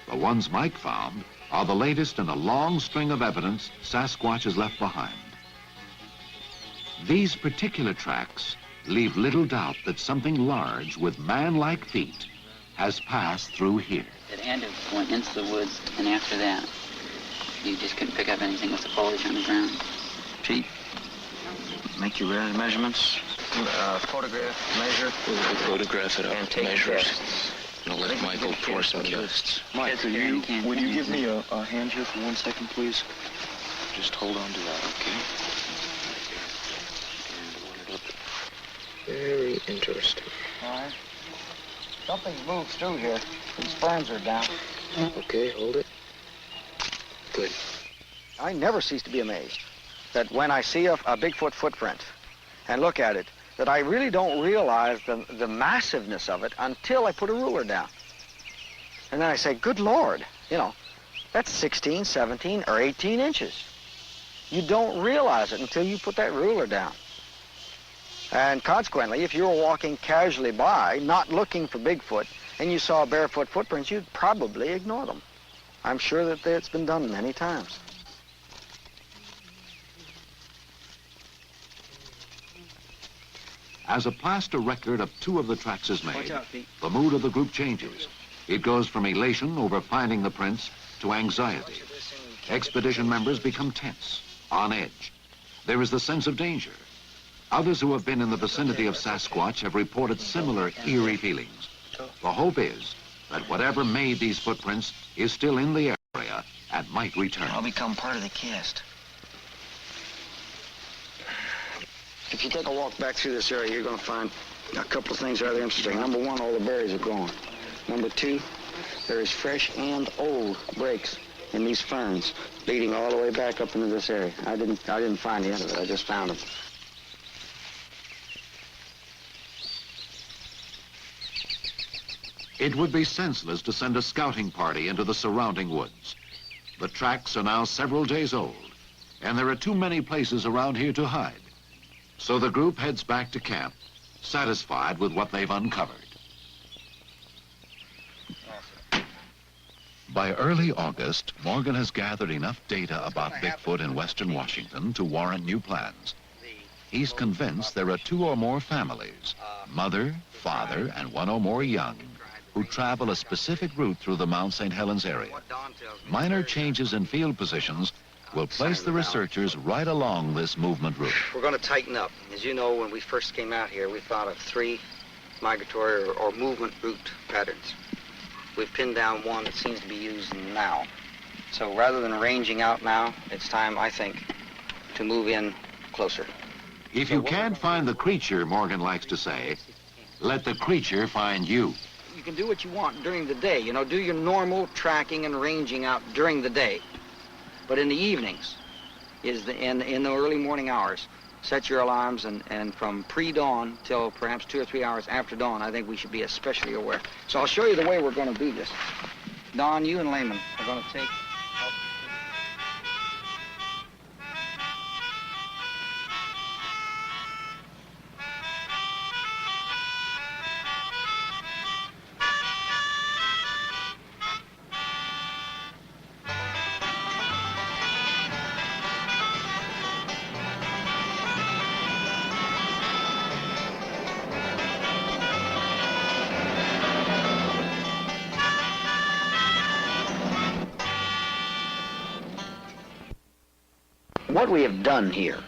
The ones Mike found are the latest in a long string of evidence Sasquatch has left behind. These particular tracks leave little doubt that something large with man-like feet has passed through here. It ended went into the woods, and after that, you just couldn't pick up anything with the foliage on the ground. Pete, make your measurements, photograph, measure. We'll photograph it up, and take measures. tests. And I'll let Michael pour some tests. Mike, would you give me a hand here for 1 second, please? Just hold on to that, okay? Very interesting. All right. Something moves through here. These ferns are down. Okay, hold it. Bigfoot. I never cease to be amazed that when I see a Bigfoot footprint and look at it, that I really don't realize the massiveness of it until I put a ruler down. And then I say, good Lord, you know, that's 16, 17, or 18 inches. You don't realize it until you put that ruler down. And consequently, if you were walking casually by, not looking for Bigfoot, and you saw barefoot footprints, you'd probably ignore them. I'm sure that it's been done many times. As a plaster record of two of the tracks is made, the mood of the group changes. It goes from elation over finding the prints to anxiety. Expedition members become tense, on edge. There is the sense of danger. Others who have been in the vicinity of Sasquatch have reported similar eerie feelings. The hope is that whatever made these footprints is still in the area and might return. I'll become part of the cast. If you take a walk back through this area, you're going to find a couple of things rather interesting. Number one, all the berries are gone. Number two, there is fresh and old breaks in these ferns leading all the way back up into this area. I didn't find the end of it. I just found them. It would be senseless to send a scouting party into the surrounding woods. The tracks are now several days old, and there are too many places around here to hide. So the group heads back to camp, satisfied with what they've uncovered. By early August, Morgan has gathered enough data about Bigfoot in western Washington to warrant new plans. He's convinced there are two or more families, mother, father, and one or more young, who travel a specific route through the Mount St. Helens area. Minor changes in field positions will place the researchers right along this movement route. We're going to tighten up. As you know, when we first came out here, we thought of 3 migratory or movement route patterns. We've pinned down one that seems to be used now. So rather than ranging out now, it's time, I think, to move in closer. If you can't find the creature, Morgan likes to say, let the creature find you. You can do what you want during the day, you know, do your normal tracking and ranging out during the day. But in the evenings, in the early morning hours, set your alarms, and from pre-dawn till perhaps 2 or 3 hours after dawn, I think we should be especially aware. So I'll show you the way we're going to do this. Don, you and Lehman are going to take... What we have done here,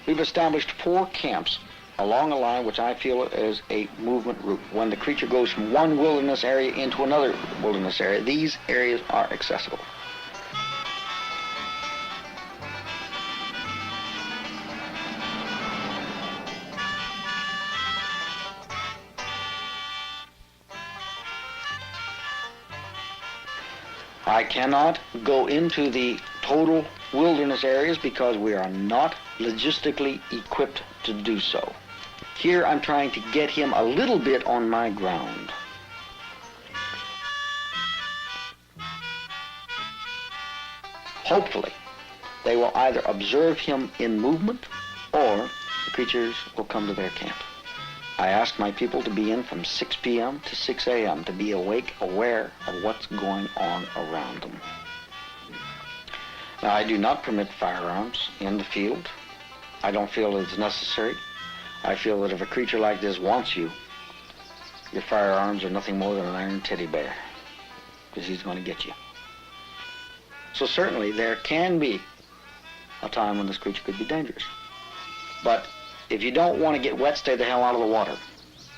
we've established 4 camps along a line which I feel is a movement route. When the creature goes from one wilderness area into another wilderness area, these areas are accessible. I cannot go into the total wilderness areas because we are not logistically equipped to do so. Here I'm trying to get him a little bit on my ground. Hopefully, they will either observe him in movement or the creatures will come to their camp. I ask my people to be in from 6 p.m. to 6 a.m. to be awake, aware of what's going on around them. Now, I do not permit firearms in the field. I don't feel it's necessary. I feel that if a creature like this wants you, your firearms are nothing more than an iron teddy bear, because he's going to get you. So certainly there can be a time when this creature could be dangerous. But if you don't want to get wet, stay the hell out of the water.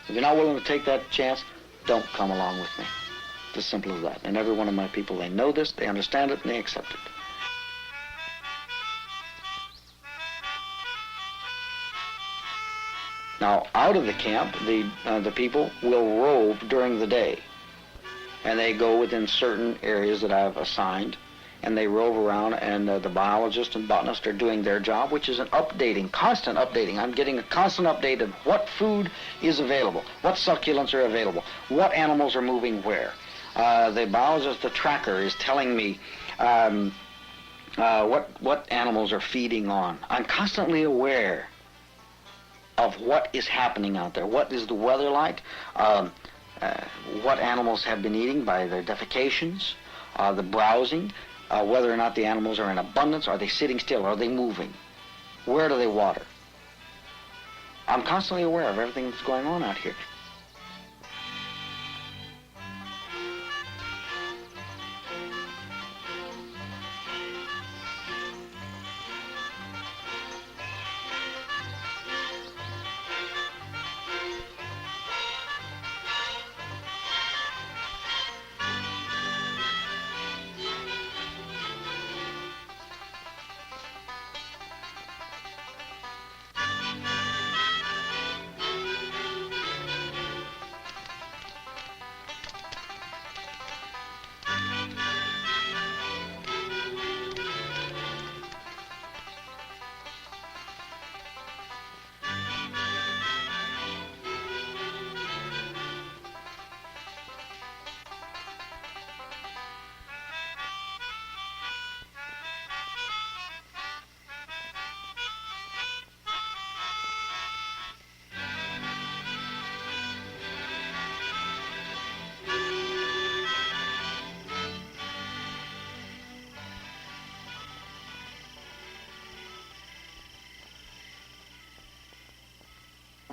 If you're not willing to take that chance, don't come along with me. It's as simple as that. And every one of my people, they know this, they understand it, and they accept it. Now, out of the camp, the people will rove during the day, and they go within certain areas that I've assigned, and they rove around, and the biologist and botanist are doing their job, which is an updating, constant updating. I'm getting a constant update of what food is available, what succulents are available, what animals are moving where. The biologist, the tracker, is telling me what animals are feeding on. I'm constantly aware of what is happening out there. What is the weather like? What animals have been eating by their defecations, the browsing, whether or not the animals are in abundance. Are they sitting still? Are they moving? Where do they water? I'm constantly aware of everything that's going on out here.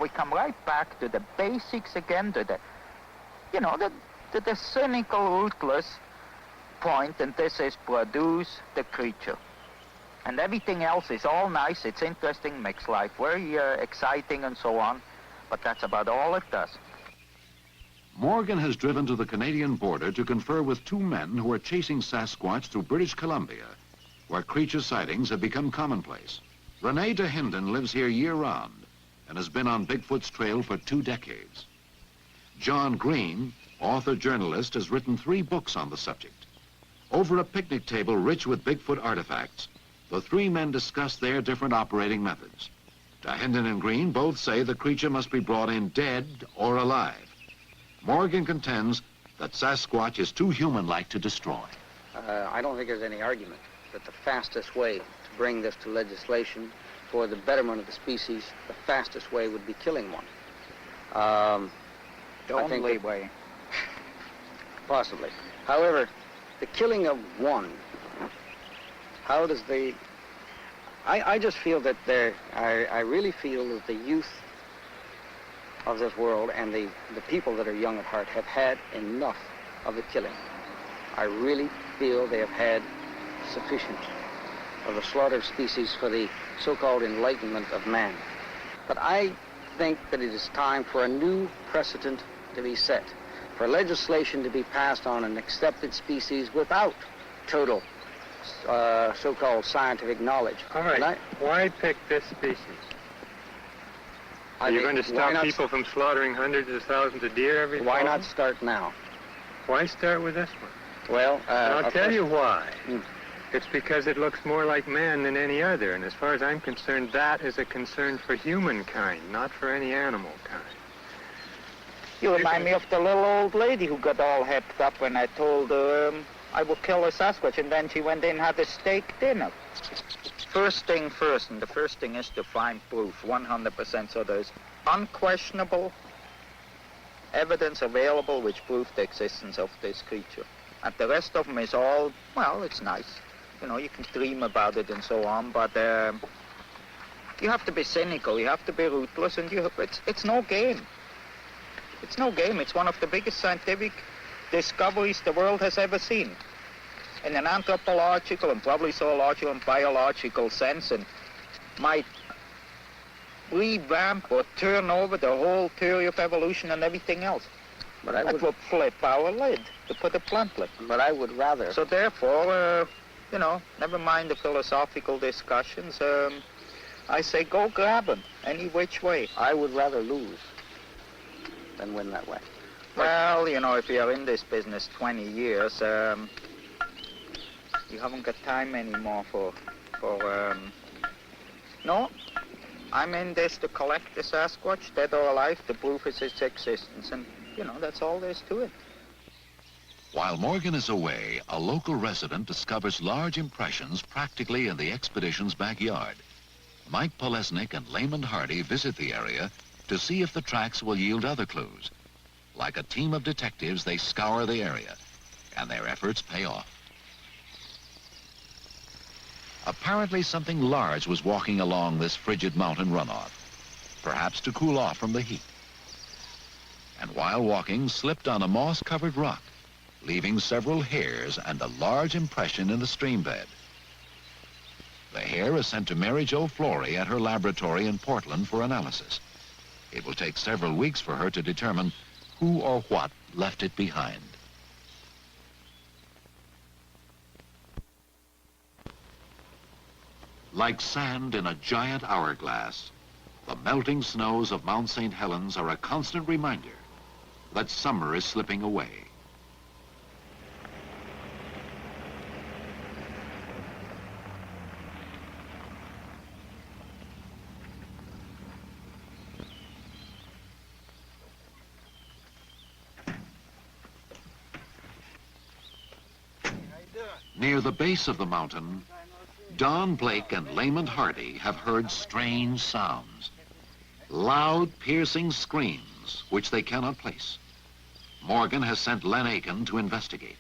We come right back to the basics again, to the, you know, the cynical, ruthless point, and this is produce the creature. And everything else is all nice, it's interesting, makes life very exciting and so on, but that's about all it does. Morgan has driven to the Canadian border to confer with two men who are chasing Sasquatch through British Columbia, where creature sightings have become commonplace. Rene Dahinden lives here year-round and has been on Bigfoot's trail for 2 decades. John Green, author-journalist, has written 3 books on the subject. Over a picnic table rich with Bigfoot artifacts, the 3 men discuss their different operating methods. Dahinden and Green both say the creature must be brought in dead or alive. Morgan contends that Sasquatch is too human-like to destroy. I don't think there's any argument that the fastest way to bring this to legislation for the betterment of the species, the fastest way would be killing one. The only way. Possibly. However, the killing of one, how does the... I just feel that I really feel that the youth of this world and the people that are young at heart have had enough of the killing. I really feel they have had sufficient of the slaughter of species for the so-called enlightenment of man. But I think that it is time for a new precedent to be set, for legislation to be passed on an accepted species without total so-called scientific knowledge. All right, why pick this species? Are you going to stop people from slaughtering hundreds of thousands of deer every fall? Why not start now? Why start with this one? Well, I'll tell you why. It's because it looks more like man than any other, and as far as I'm concerned, that is a concern for humankind, not for any animal kind. You remind me of the little old lady who got all hepped up when I told her I would kill a Sasquatch, and then she went in and had a steak dinner. First thing first, and the first thing is to find proof, 100%, so there's unquestionable evidence available which proves the existence of this creature. And the rest of them is all, well, it's nice. You know, you can dream about it and so on, but you have to be cynical, you have to be ruthless, and it's no game. It's no game. It's one of the biggest scientific discoveries the world has ever seen. In an anthropological and probably zoological and biological sense, and might revamp or turn over the whole theory of evolution and everything else. But that would flip our lid, to put it bluntly. But I would rather... So therefore, you know, never mind the philosophical discussions, I say go grab them, any which way. I would rather lose than win that way. Well, you know, if you're in this business 20 years, You haven't got time anymore for no. I'm in this to collect the Sasquatch, dead or alive, to prove its existence, and, you know, that's all there is to it. While Morgan is away, a local resident discovers large impressions practically in the expedition's backyard. Mike Polesnik and Layman Hardy visit the area to see if the tracks will yield other clues. Like a team of detectives, they scour the area, and their efforts pay off. Apparently something large was walking along this frigid mountain runoff, perhaps to cool off from the heat. And while walking, slipped on a moss-covered rock, leaving several hairs and a large impression in the stream bed. The hair is sent to Mary Jo Flory at her laboratory in Portland for analysis. It will take several weeks for her to determine who or what left it behind. Like sand in a giant hourglass, the melting snows of Mount St. Helens are a constant reminder that summer is slipping away. Near the base of the mountain, Don Blake and Layman Hardy have heard strange sounds. Loud, piercing screams, which they cannot place. Morgan has sent Len Aiken to investigate.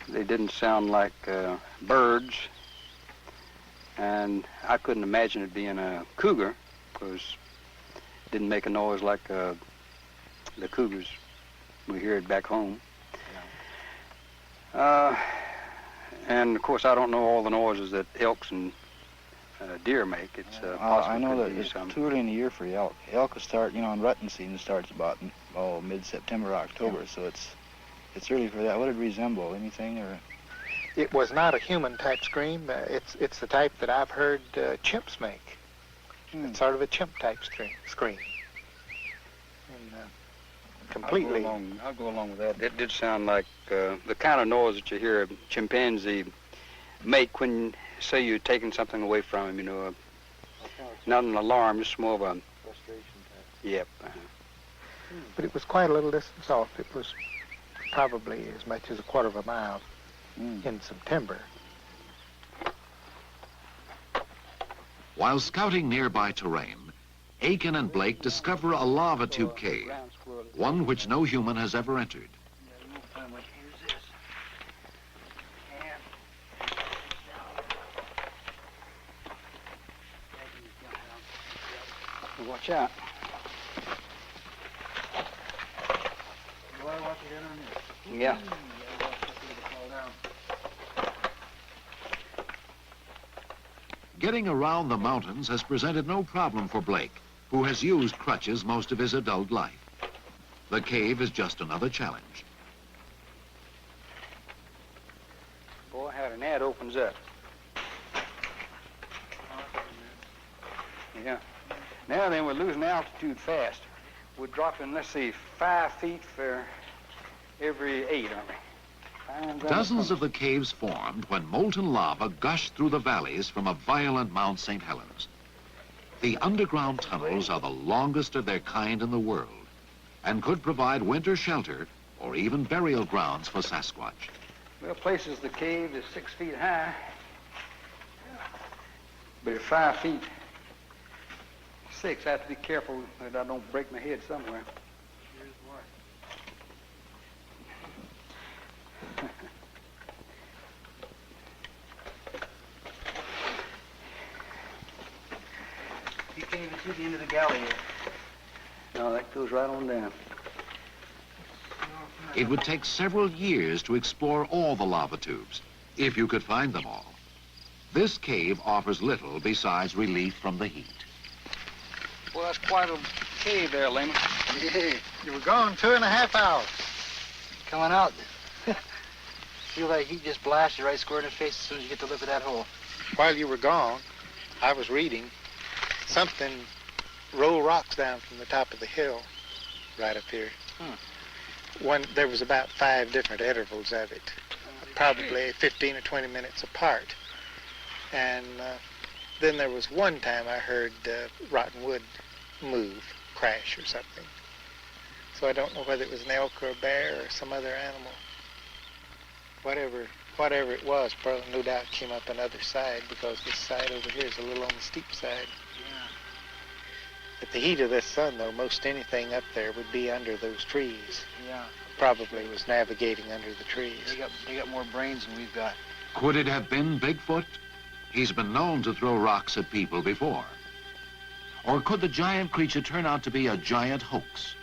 They didn't sound like birds, and I couldn't imagine it being a cougar, because it didn't make a noise like the cougars we hear it back home. And of course, I don't know all the noises that elks and deer make. It's I know that it's too early in the year for elk. Elk will start, you know, in rutting season starts about mid-September, October. Yeah. So it's early for that. What did it resemble? Anything or? It was not a human-type scream. It's the type that I've heard chimps make. It's sort of a chimp-type scream. And, completely. I'll go along with that. It did sound like the kind of noise that you hear a chimpanzee make when, say, you're taking something away from him, you know. Not an alarm, just more of a... frustration type. Yep. But it was quite a little distance off. It was probably as much as a quarter of a mile in September. While scouting nearby terrain, Aiken and Blake discover a lava tube cave, one which no human has ever entered. Watch out. Yeah. Getting around the mountains has presented no problem for Blake, who has used crutches most of his adult life. The cave is just another challenge. Boy, how an ad opens up. Yeah. Now then, we're losing altitude fast. We're dropping, let's see, 5 feet for every 8, aren't we? Dozens of the caves formed when molten lava gushed through the valleys from a violent Mount St. Helens. The underground tunnels are the longest of their kind in the world and could provide winter shelter or even burial grounds for Sasquatch. Well, places the cave is 6 feet high, but at 5 feet 6, I have to be careful that I don't break my head somewhere. Here's what. You can't even see the end of the galley yet. No, that goes right on down. It would take several years to explore all the lava tubes, if you could find them all. This cave offers little besides relief from the heat. Well, that's quite a cave there, Layman. Yeah, you were gone 2.5 hours. Coming out, feel like heat just blasted right square in the face as soon as you get to look at that hole. While you were gone, I was reading. Something rolled rocks down from the top of the hill right up here. There was about 5 different intervals of it. probably 15 or 20 minutes apart. And then there was one time I heard rotten wood move, crash or something. So I don't know whether it was an elk or a bear or some other animal. Whatever it was, probably no doubt came up another side, because this side over here is a little on the steep side. At the heat of this sun, though, most anything up there would be under those trees. Yeah. Probably was navigating under the trees. They got more brains than we've got. Could it have been Bigfoot? He's been known to throw rocks at people before. Or could the giant creature turn out to be a giant hoax?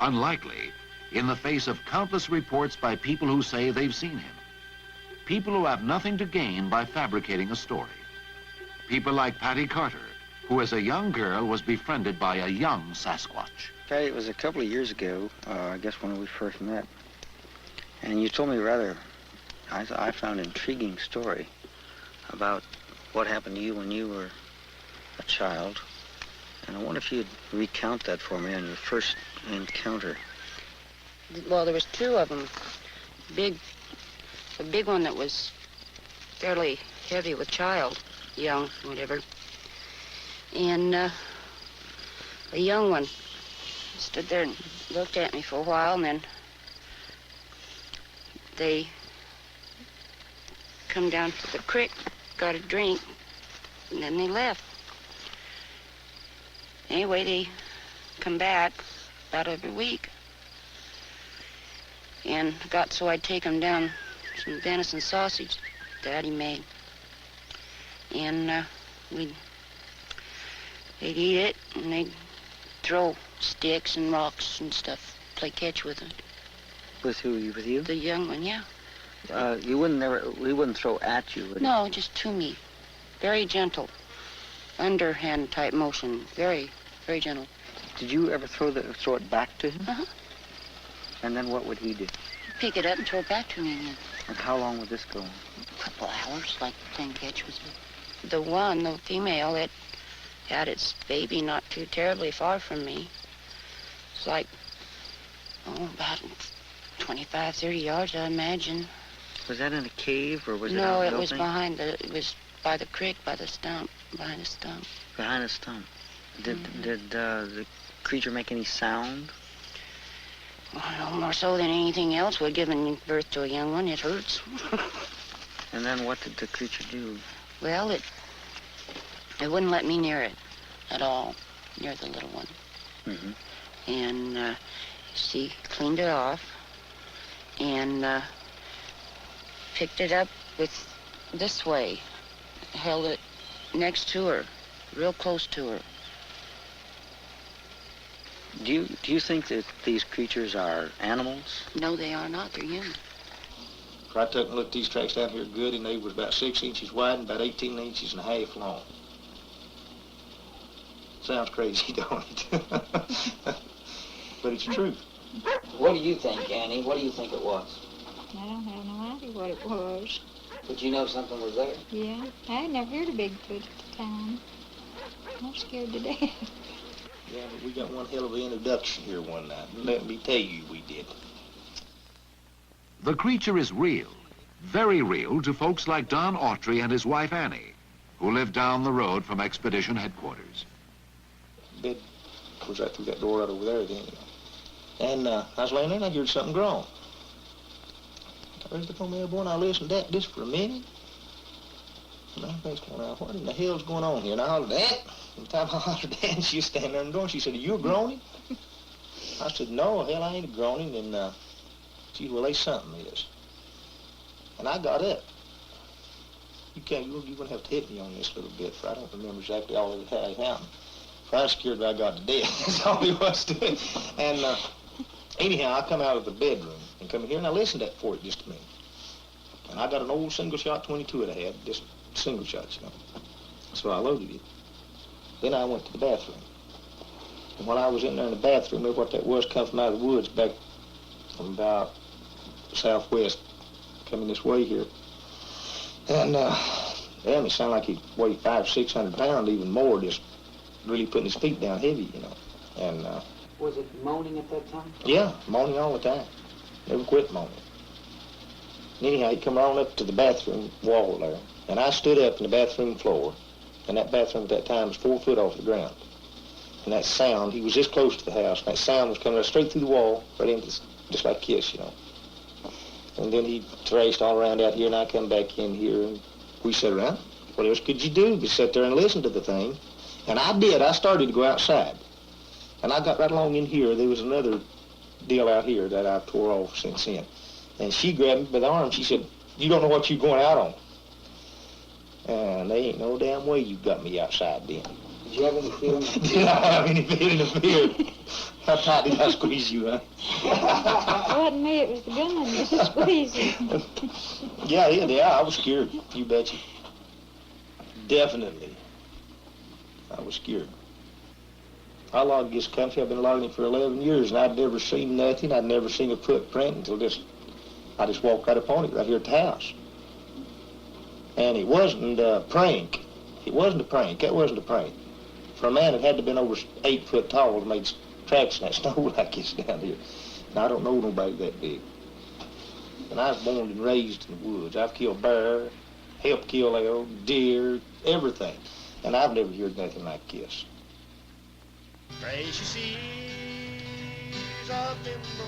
Unlikely, in the face of countless reports by people who say they've seen him. People who have nothing to gain by fabricating a story. People like Patty Carter, who as a young girl was befriended by a young Sasquatch. Okay, it was a couple of years ago, I guess when we first met. And you told me rather, I found intriguing story about what happened to you when you were a child. And I wonder if you'd recount that for me on your first encounter. Well, there was two of them. A big one that was fairly heavy with child, young, whatever. And a young one stood there and looked at me for a while, and then they come down to the creek, got a drink, and then they left. Anyway, they come back about every week. And got so I'd take them down some venison sausage Daddy made. And they'd eat it, and they'd throw sticks and rocks and stuff, play catch with it. With who? With you? The young one, yeah. We wouldn't throw at you, would No, just to me. Very gentle. Underhand type motion. Very, very gentle. Did you ever throw it back to him? Uh-huh. And then what would he do? Pick it up and throw it back to me again. And how long would this go? A couple hours, like playing catch with it. The one, the female, it had its baby not too terribly far from me. It's like, about 25, 30 yards, I imagine. Was that in a cave, or was it No, out it was building? it was by the creek, by the stump, behind the stump. Behind a stump. Did the creature make any sound? Well, no more so than anything else would, giving birth to a young one. It hurts. And then what did the creature do? Well, it wouldn't let me near it at all, near the little one. Mm-hmm. And she cleaned it off and picked it up with this way, held it next to her, real close to her. Do you think that these creatures are animals? No, they are not. They're human. I took and looked these tracks down here good, and they was about 6 inches wide and about 18 inches and a half long. Sounds crazy, don't it? But it's true. What do you think, Annie? What do you think it was? I don't have no idea what it was. But you know something was there? Yeah, I had never heard of Bigfoot at the time. I'm scared to death. Yeah, but we got one hell of an introduction here one night. Let me tell you, we did. The creature is real, very real to folks like Don Autry and his wife Annie, who live down the road from Expedition Headquarters. Bed was right through that door right over there then. And I was laying there and I heard something groan. I was looking on there, boy, and I listened to that just for a minute. And I was going out, what in the hell's going on here? And I hollered, "That!" And the time I hollered that, she was standing there in the door and she said, "Are you a groaning?" I said, "No, hell, I ain't a groaning." And she said, "Well, there's something is." And I got up. You wouldn't have to hit me on this a little bit, for I don't remember exactly all that had happened. For I was scared that I got to death. That's all he was to it. And anyhow, I come out of the bedroom and come in here and I listened to that for it just a minute. And I got an old single shot 22 that I had, just single shots, you know. So I loaded it. Then I went to the bathroom. And while I was in there in the bathroom, look what that was, come from out of the woods back from about southwest, coming this way here. And damn, it sounded like he weighed 500-600 pounds, even more, just really putting his feet down heavy, you know. And was it moaning at that time? yeah, moaning all the time. Never quit moaning. And anyhow, he come on up to the bathroom wall there. And I stood up in the bathroom floor. And that bathroom at that time was 4 foot off the ground. And that sound, he was this close to the house, and that sound was coming right straight through the wall, right into this, just like Kiss, you know. And then he traced all around out here, and I come back in here, and we sat around. What else could you do but sit there and listen to the thing? And I did. I started to go outside. And I got right along in here. There was another deal out here that I've tore off since then. And she grabbed me by the arm. She said, "You don't know what you're going out on." And there ain't no damn way you got me outside then. Did you have any feeling of fear? Did I have any feeling of fear? How tight did I squeeze you, huh? It wasn't me, it was the gun that was squeezing. Yeah, I was scared. You betcha. Definitely. I was scared. I logged this country. I've been logging it for 11 years, and I'd never seen nothing. I'd never seen a footprint until I just walked right upon it right here at the house. And it wasn't a prank. It wasn't a prank. That wasn't a prank. For a man that had to have been over 8 foot tall to make tracks in that snow like this down here. And I don't know nobody that big. And I was born and raised in the woods. I've killed bear, helped kill elk, deer, everything. And I've never heard nothing like this. Precious seas of limbo.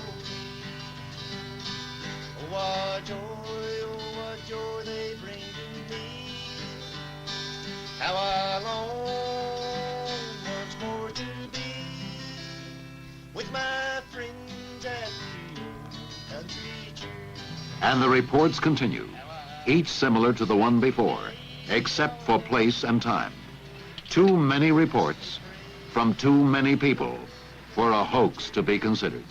Oh, what joy they bring to me. How I long once more to be with my friends at the old country church. And the reports continue, each similar to the one before, except for place and time. Too many reports from too many people for a hoax to be considered.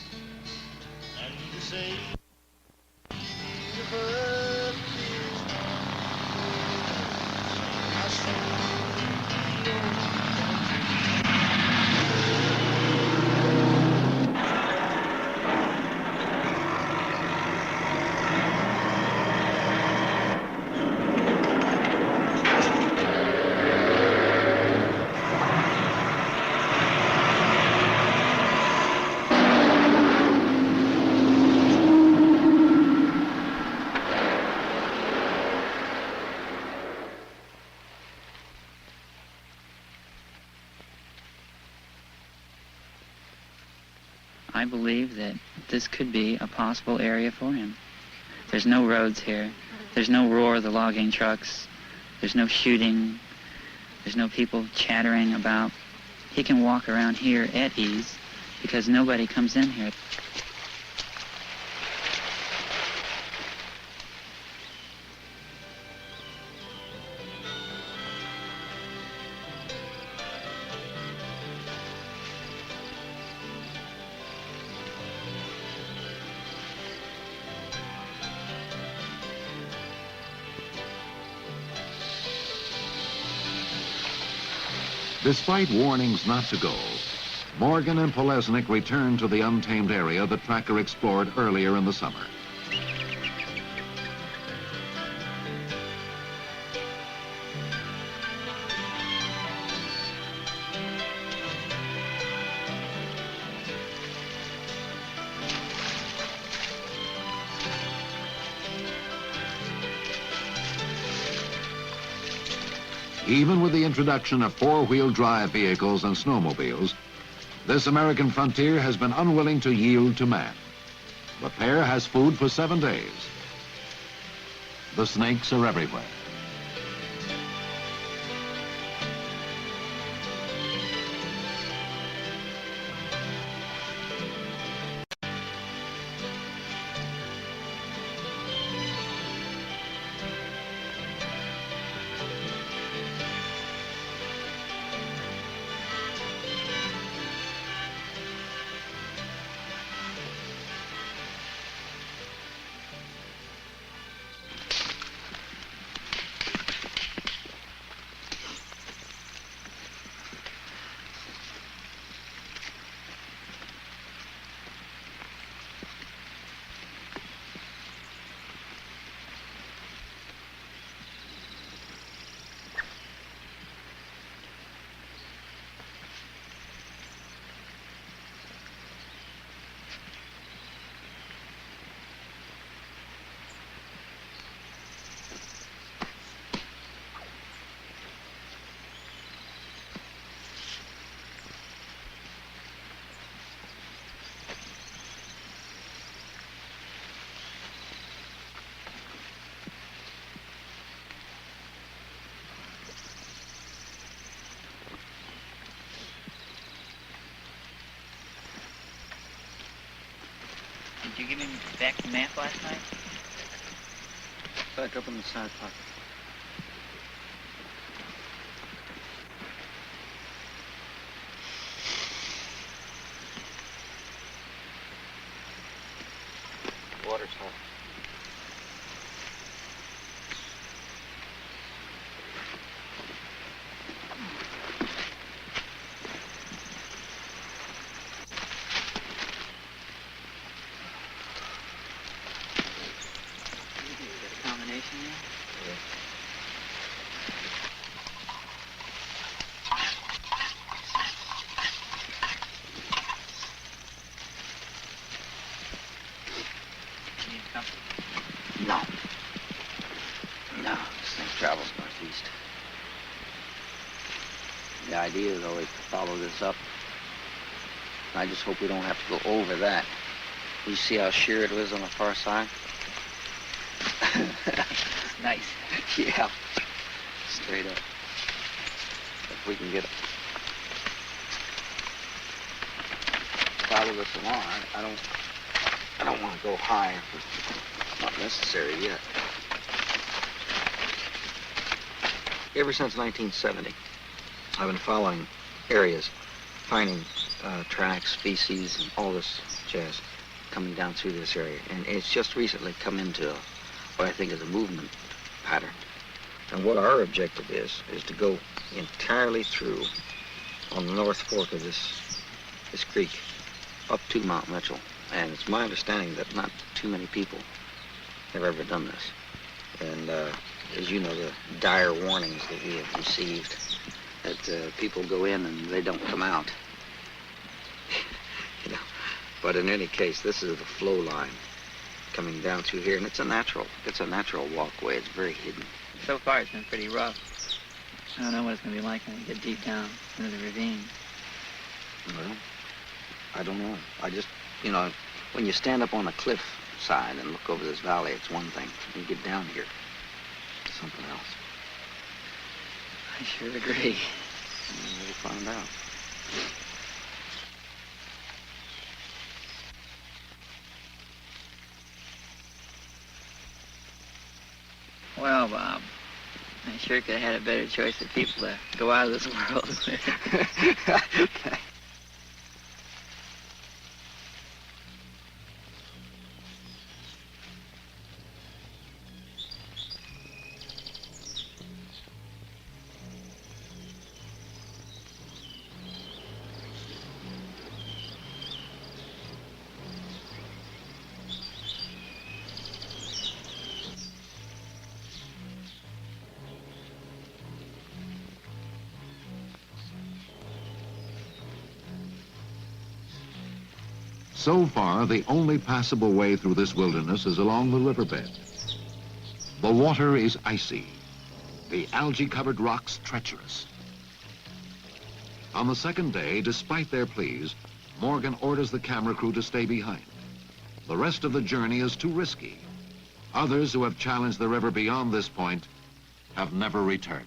I believe that this could be a possible area for him. There's no roads here. There's no roar of the logging trucks. There's no shooting. There's no people chattering about. He can walk around here at ease because nobody comes in here. Despite warnings not to go, Morgan and Polesnik returned to the untamed area the tracker explored earlier in the summer. Even with the introduction of four-wheel drive vehicles and snowmobiles, this American frontier has been unwilling to yield to man. The pair has food for 7 days. The snakes are everywhere. Did you give him back the map last night? Back up in the side pocket. Water's hot. Combination there? Yeah. You need company? No. No, this thing travels northeast. The idea is always to follow this up. I just hope we don't have to go over that. You see how sheer it is on the far side? Nice. Yeah. Straight up. If we can get it. Follow this along. I don't want to go high if it's not necessary yet. Ever since 1970, I've been following areas, finding tracks, species, and all this jazz coming down through this area. And it's just recently come into what I think is a movement pattern. And what our objective is to go entirely through on the North Fork of this creek up to Mount Mitchell. And it's my understanding that not too many people have ever done this. And as you know, the dire warnings that we have received that people go in and they don't come out. You know. But in any case, this is the flow line coming down through here, and it's a natural walkway. It's very hidden. So far, it's been pretty rough. I don't know what it's going to be like when we get deep down into the ravine. Well, I don't know. I just, you know, when you stand up on a cliff side and look over this valley, it's one thing. When you get down here, it's something else. I sure agree. We'll find out. Well, Bob, I sure could have had a better choice of people to go out of this world with. So far, the only passable way through this wilderness is along the riverbed. The water is icy, the algae-covered rocks treacherous. On the second day, despite their pleas, Morgan orders the camera crew to stay behind. The rest of the journey is too risky. Others who have challenged the river beyond this point have never returned.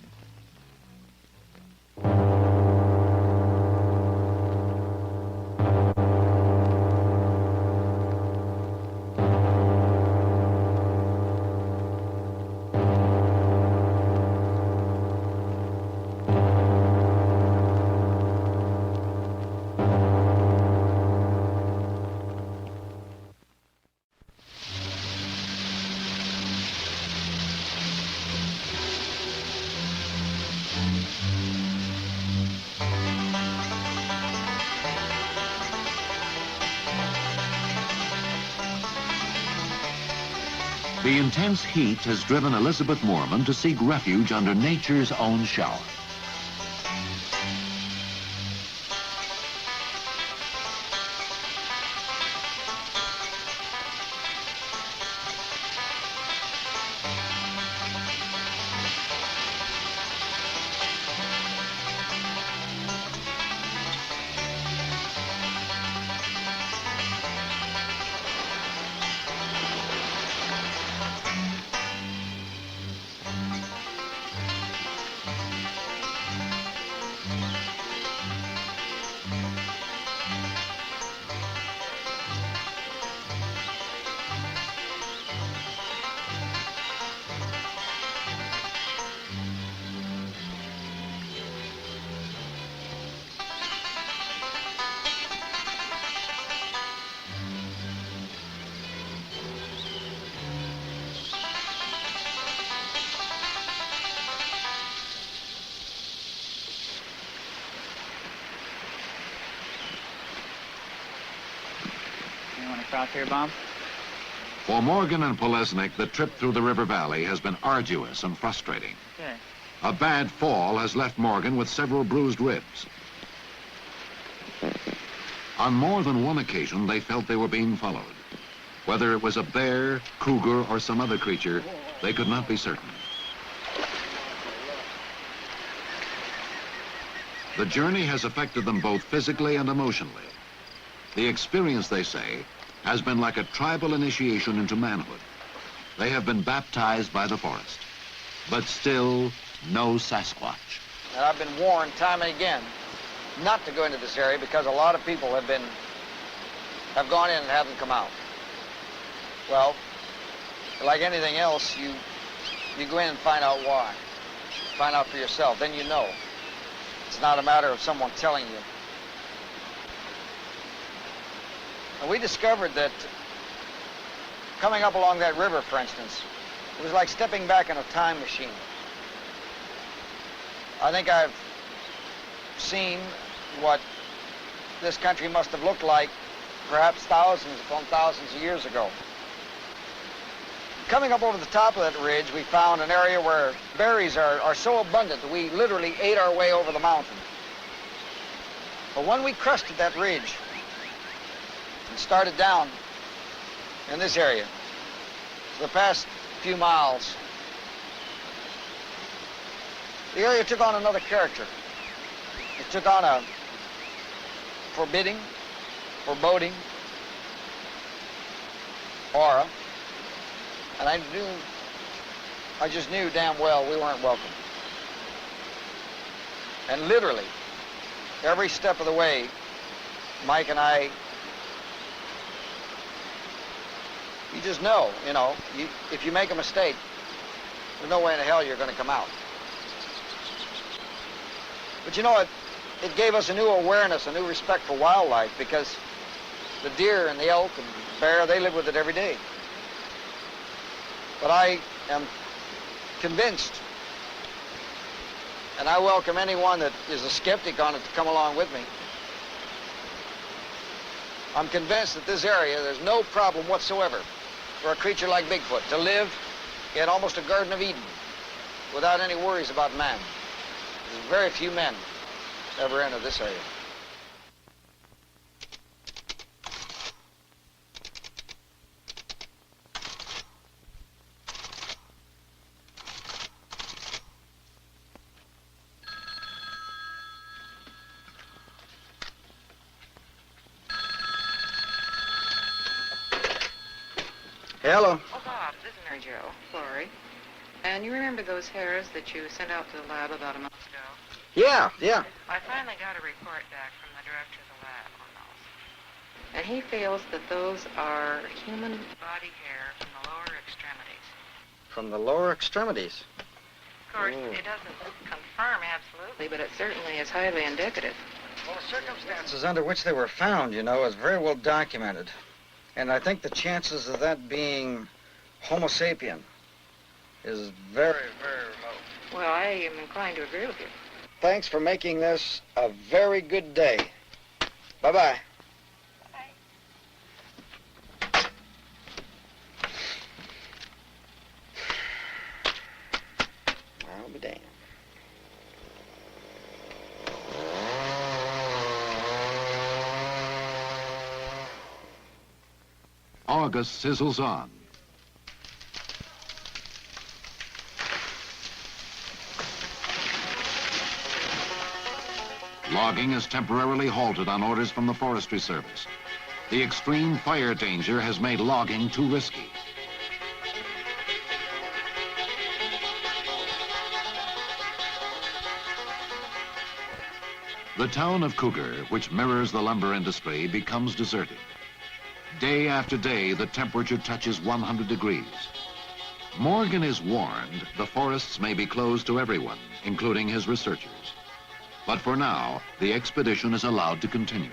The intense heat has driven Elizabeth Moorman to seek refuge under nature's own shower. across here, Bob? For Morgan and Polesnik, the trip through the river valley has been arduous and frustrating. Okay. A bad fall has left Morgan with several bruised ribs. On more than one occasion, they felt they were being followed. Whether it was a bear, cougar, or some other creature, they could not be certain. The journey has affected them both physically and emotionally. The experience, they say, has been like a tribal initiation into manhood. They have been baptized by the forest, but still no Sasquatch. And I've been warned time and again not to go into this area because a lot of people have gone in and haven't come out. Well, like anything else, you go in and find out why. Find out for yourself, then you know. It's not a matter of someone telling you. And we discovered that coming up along that river, for instance, it was like stepping back in a time machine. I think I've seen what this country must have looked like perhaps thousands upon thousands of years ago. Coming up over the top of that ridge, we found an area where berries are so abundant that we literally ate our way over the mountain. But when we crested that ridge and started down in this area, for the past few miles, the area took on another character. It took on a forbidding, foreboding aura. And I just knew damn well we weren't welcome. And literally, every step of the way, Mike and I, you just know, if you make a mistake, there's no way in hell you're going to come out. But it gave us a new awareness, a new respect for wildlife, because the deer and the elk and the bear, they live with it every day. But I am convinced, and I welcome anyone that is a skeptic on it to come along with me. I'm convinced that this area, there's no problem whatsoever for a creature like Bigfoot to live in almost a Garden of Eden without any worries about man. There's very few men ever enter this area. Hello. Oh, Bob, this is Mary Jo, Florrie. And you remember those hairs that you sent out to the lab about a month ago? Yeah. I finally got a report back from the director of the lab on those. And he feels that those are human body hair from the lower extremities. From the lower extremities? Of course, it doesn't confirm absolutely, but it certainly is highly indicative. Well, the circumstances under which they were found, is very well documented. And I think the chances of that being Homo sapien is very, very remote. Well, I am inclined to agree with you. Thanks for making this a very good day. Bye-bye. I'll be damned. August sizzles on. Logging is temporarily halted on orders from the Forestry Service. The extreme fire danger has made logging too risky. The town of Cougar, which mirrors the lumber industry, becomes deserted. Day after day, the temperature touches 100 degrees. Morgan is warned the forests may be closed to everyone, including his researchers. But for now, the expedition is allowed to continue.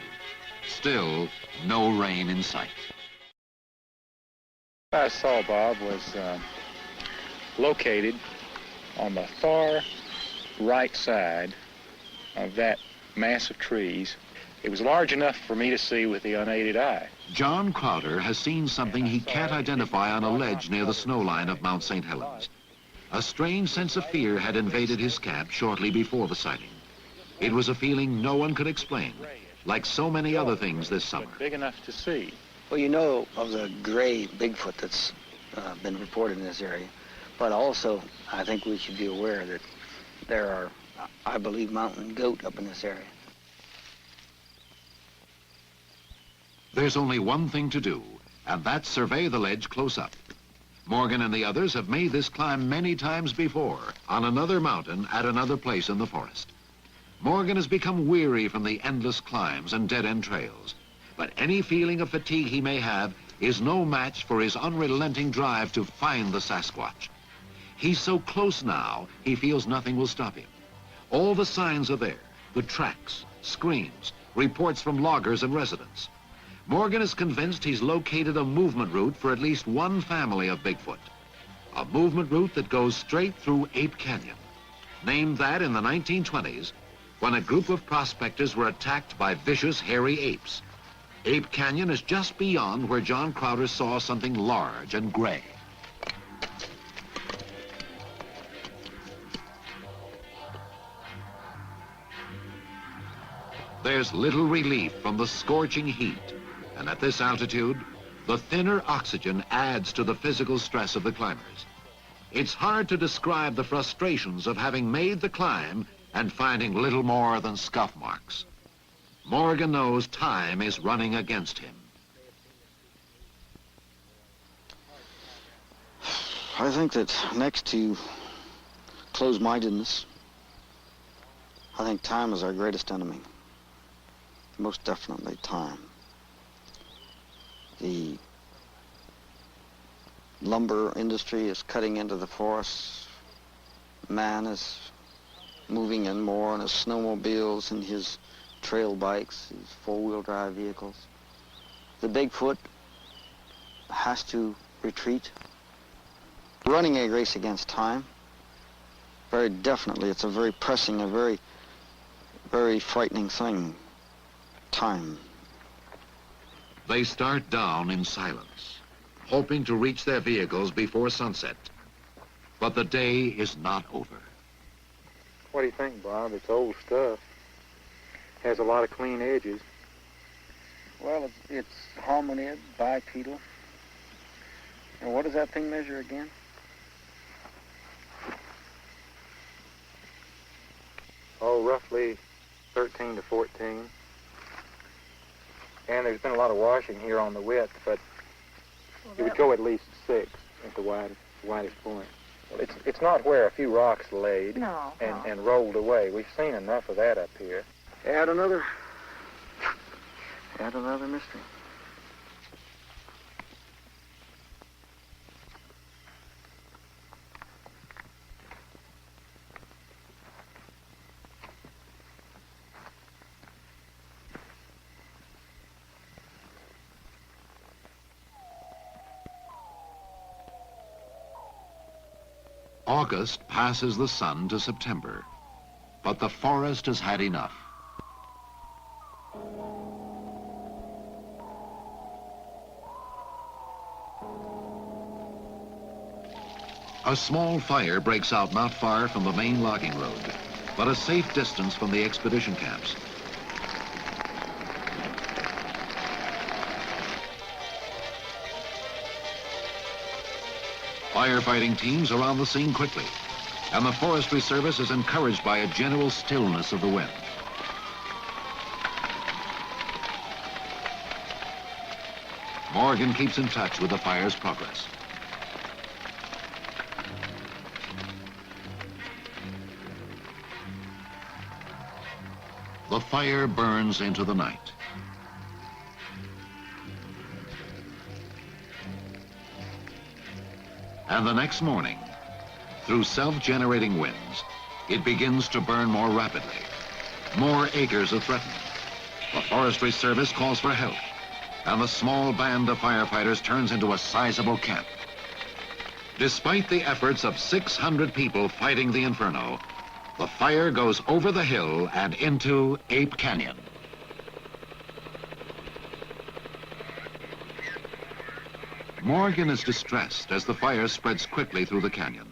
Still, no rain in sight. What I saw, Bob, was located on the far right side of that mass of trees. It was large enough for me to see with the unaided eye. John Crowder has seen something he can't identify on a ledge near the snow line of Mount St. Helens. A strange sense of fear had invaded his camp shortly before the sighting. It was a feeling no one could explain, like so many other things this summer. Big enough to see. Well, you know of the gray Bigfoot that's been reported in this area, but also I think we should be aware that there are, I believe, mountain goat up in this area. There's only one thing to do, and that's survey the ledge close up. Morgan and the others have made this climb many times before, on another mountain at another place in the forest. Morgan has become weary from the endless climbs and dead-end trails, but any feeling of fatigue he may have is no match for his unrelenting drive to find the Sasquatch. He's so close now, he feels nothing will stop him. All the signs are there, the tracks, screams, reports from loggers and residents. Morgan is convinced he's located a movement route for at least one family of Bigfoot. A movement route that goes straight through Ape Canyon. Named that in the 1920s, when a group of prospectors were attacked by vicious, hairy apes. Ape Canyon is just beyond where John Crowder saw something large and gray. There's little relief from the scorching heat, and at this altitude, the thinner oxygen adds to the physical stress of the climbers. It's hard to describe the frustrations of having made the climb and finding little more than scuff marks. Morgan knows time is running against him. I think that next to closed-mindedness, I think time is our greatest enemy. Most definitely time. The lumber industry is cutting into the forests. Man is moving in more on his snowmobiles and his trail bikes, his four-wheel drive vehicles. The Bigfoot has to retreat. Running a race against time, very definitely, it's a very pressing, a very, very frightening thing. Time. They start down in silence, hoping to reach their vehicles before sunset. But the day is not over. What do you think, Bob? It's old stuff. Has a lot of clean edges. Well, it's hominid, bipedal. And what does that thing measure again? Oh, roughly 13 to 14. And there's been a lot of washing here on the width, but it would go at least 6 at the widest point. It's not where a few rocks laid and rolled away. We've seen enough of that up here. Add another mystery. August passes the sun to September, but the forest has had enough. A small fire breaks out not far from the main logging road, but a safe distance from the expedition camps. Firefighting teams are on the scene quickly, and the Forestry Service is encouraged by a general stillness of the wind. Morgan keeps in touch with the fire's progress. The fire burns into the night. And the next morning, through self-generating winds, it begins to burn more rapidly. More acres are threatened. The Forestry Service calls for help, and the small band of firefighters turns into a sizable camp. Despite the efforts of 600 people fighting the inferno, the fire goes over the hill and into Ape Canyon. Morgan is distressed as the fire spreads quickly through the canyon.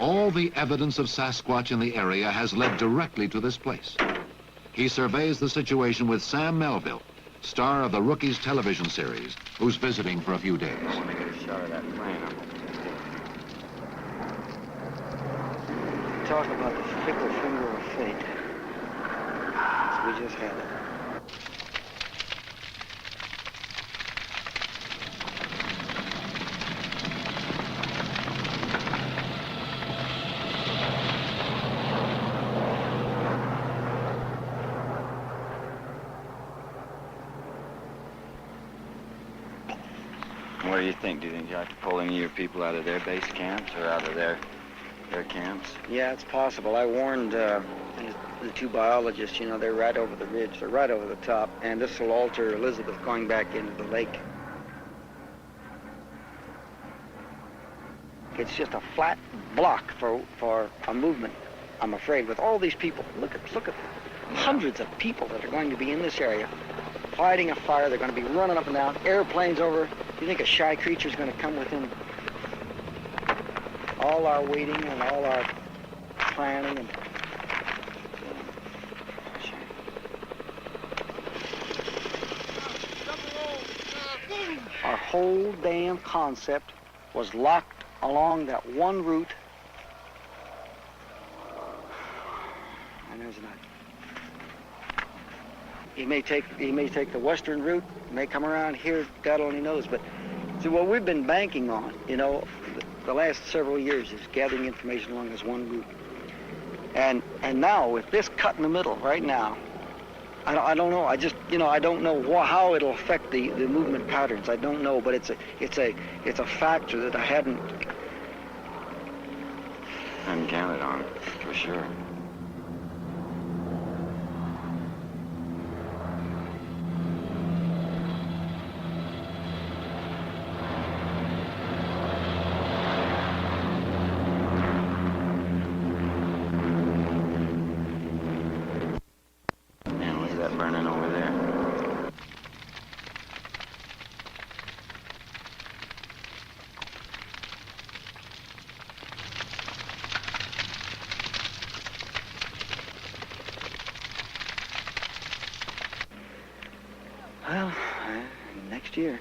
All the evidence of Sasquatch in the area has led directly to this place. He surveys the situation with Sam Melville, star of the Rookies television series, who's visiting for a few days. I want to get a shot of that plane. Talk about the fickle finger of fate. So we just had it. What do you think? Do you think you have to pull any of your people out of their base camps or out of their camps? Yeah, it's possible. I warned the two biologists, you know, they're right over the ridge. They're right over the top. And this will alter Elizabeth going back into the lake. It's just a flat block for a movement, I'm afraid, with all these people. Look at hundreds of people that are going to be in this area fighting a fire. They're going to be running up and down, airplanes over. You think a shy creature's going to come within all our waiting and all our planning and our whole damn concept was locked along that one route. And there's not. He may take the western route, may come around here, God only knows. But see, what we've been banking on, you know, the last several years is gathering information along this one route. And now with this cut in the middle right now, I don't know. I just, you know, I don't know how it'll affect the movement patterns. I don't know, but it's a factor that I hadn't counted on, for sure. Burning over there. Well, next year.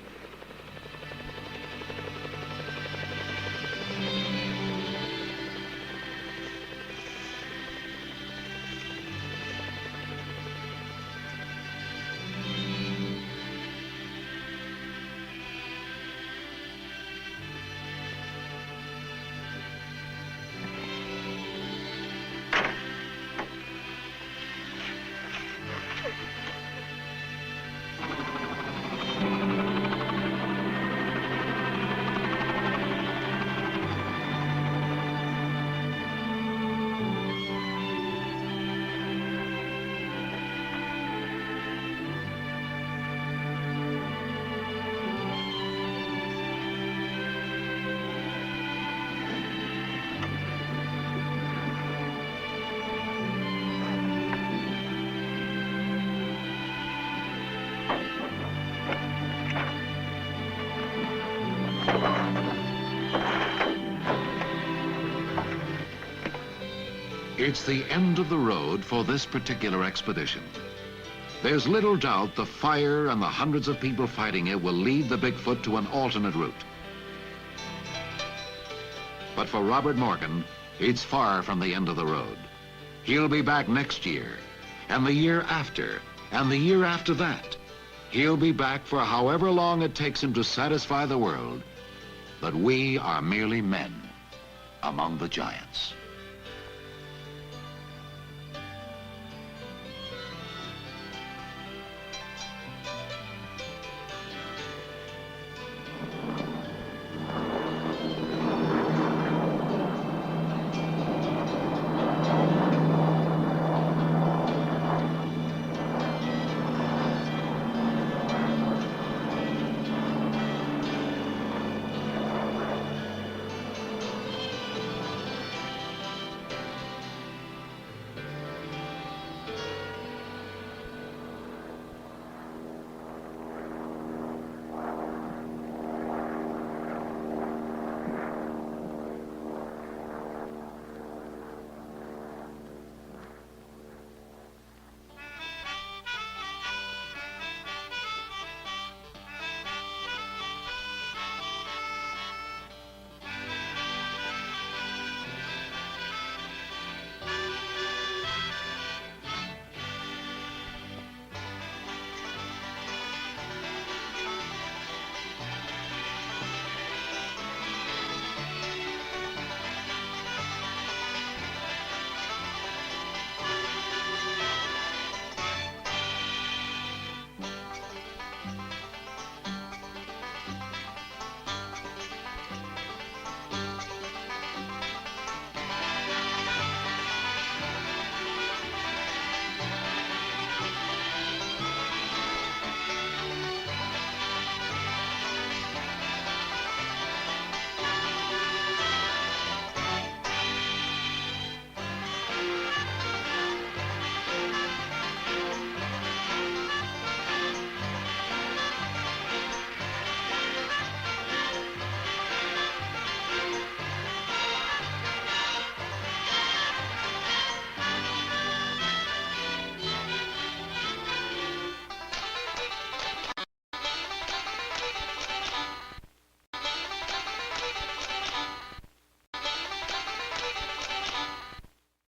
It's the end of the road for this particular expedition. There's little doubt the fire and the hundreds of people fighting it will lead the Bigfoot to an alternate route. But for Robert Morgan, it's far from the end of the road. He'll be back next year, and the year after, and the year after that. He'll be back for however long it takes him to satisfy the world that we are merely men among the giants.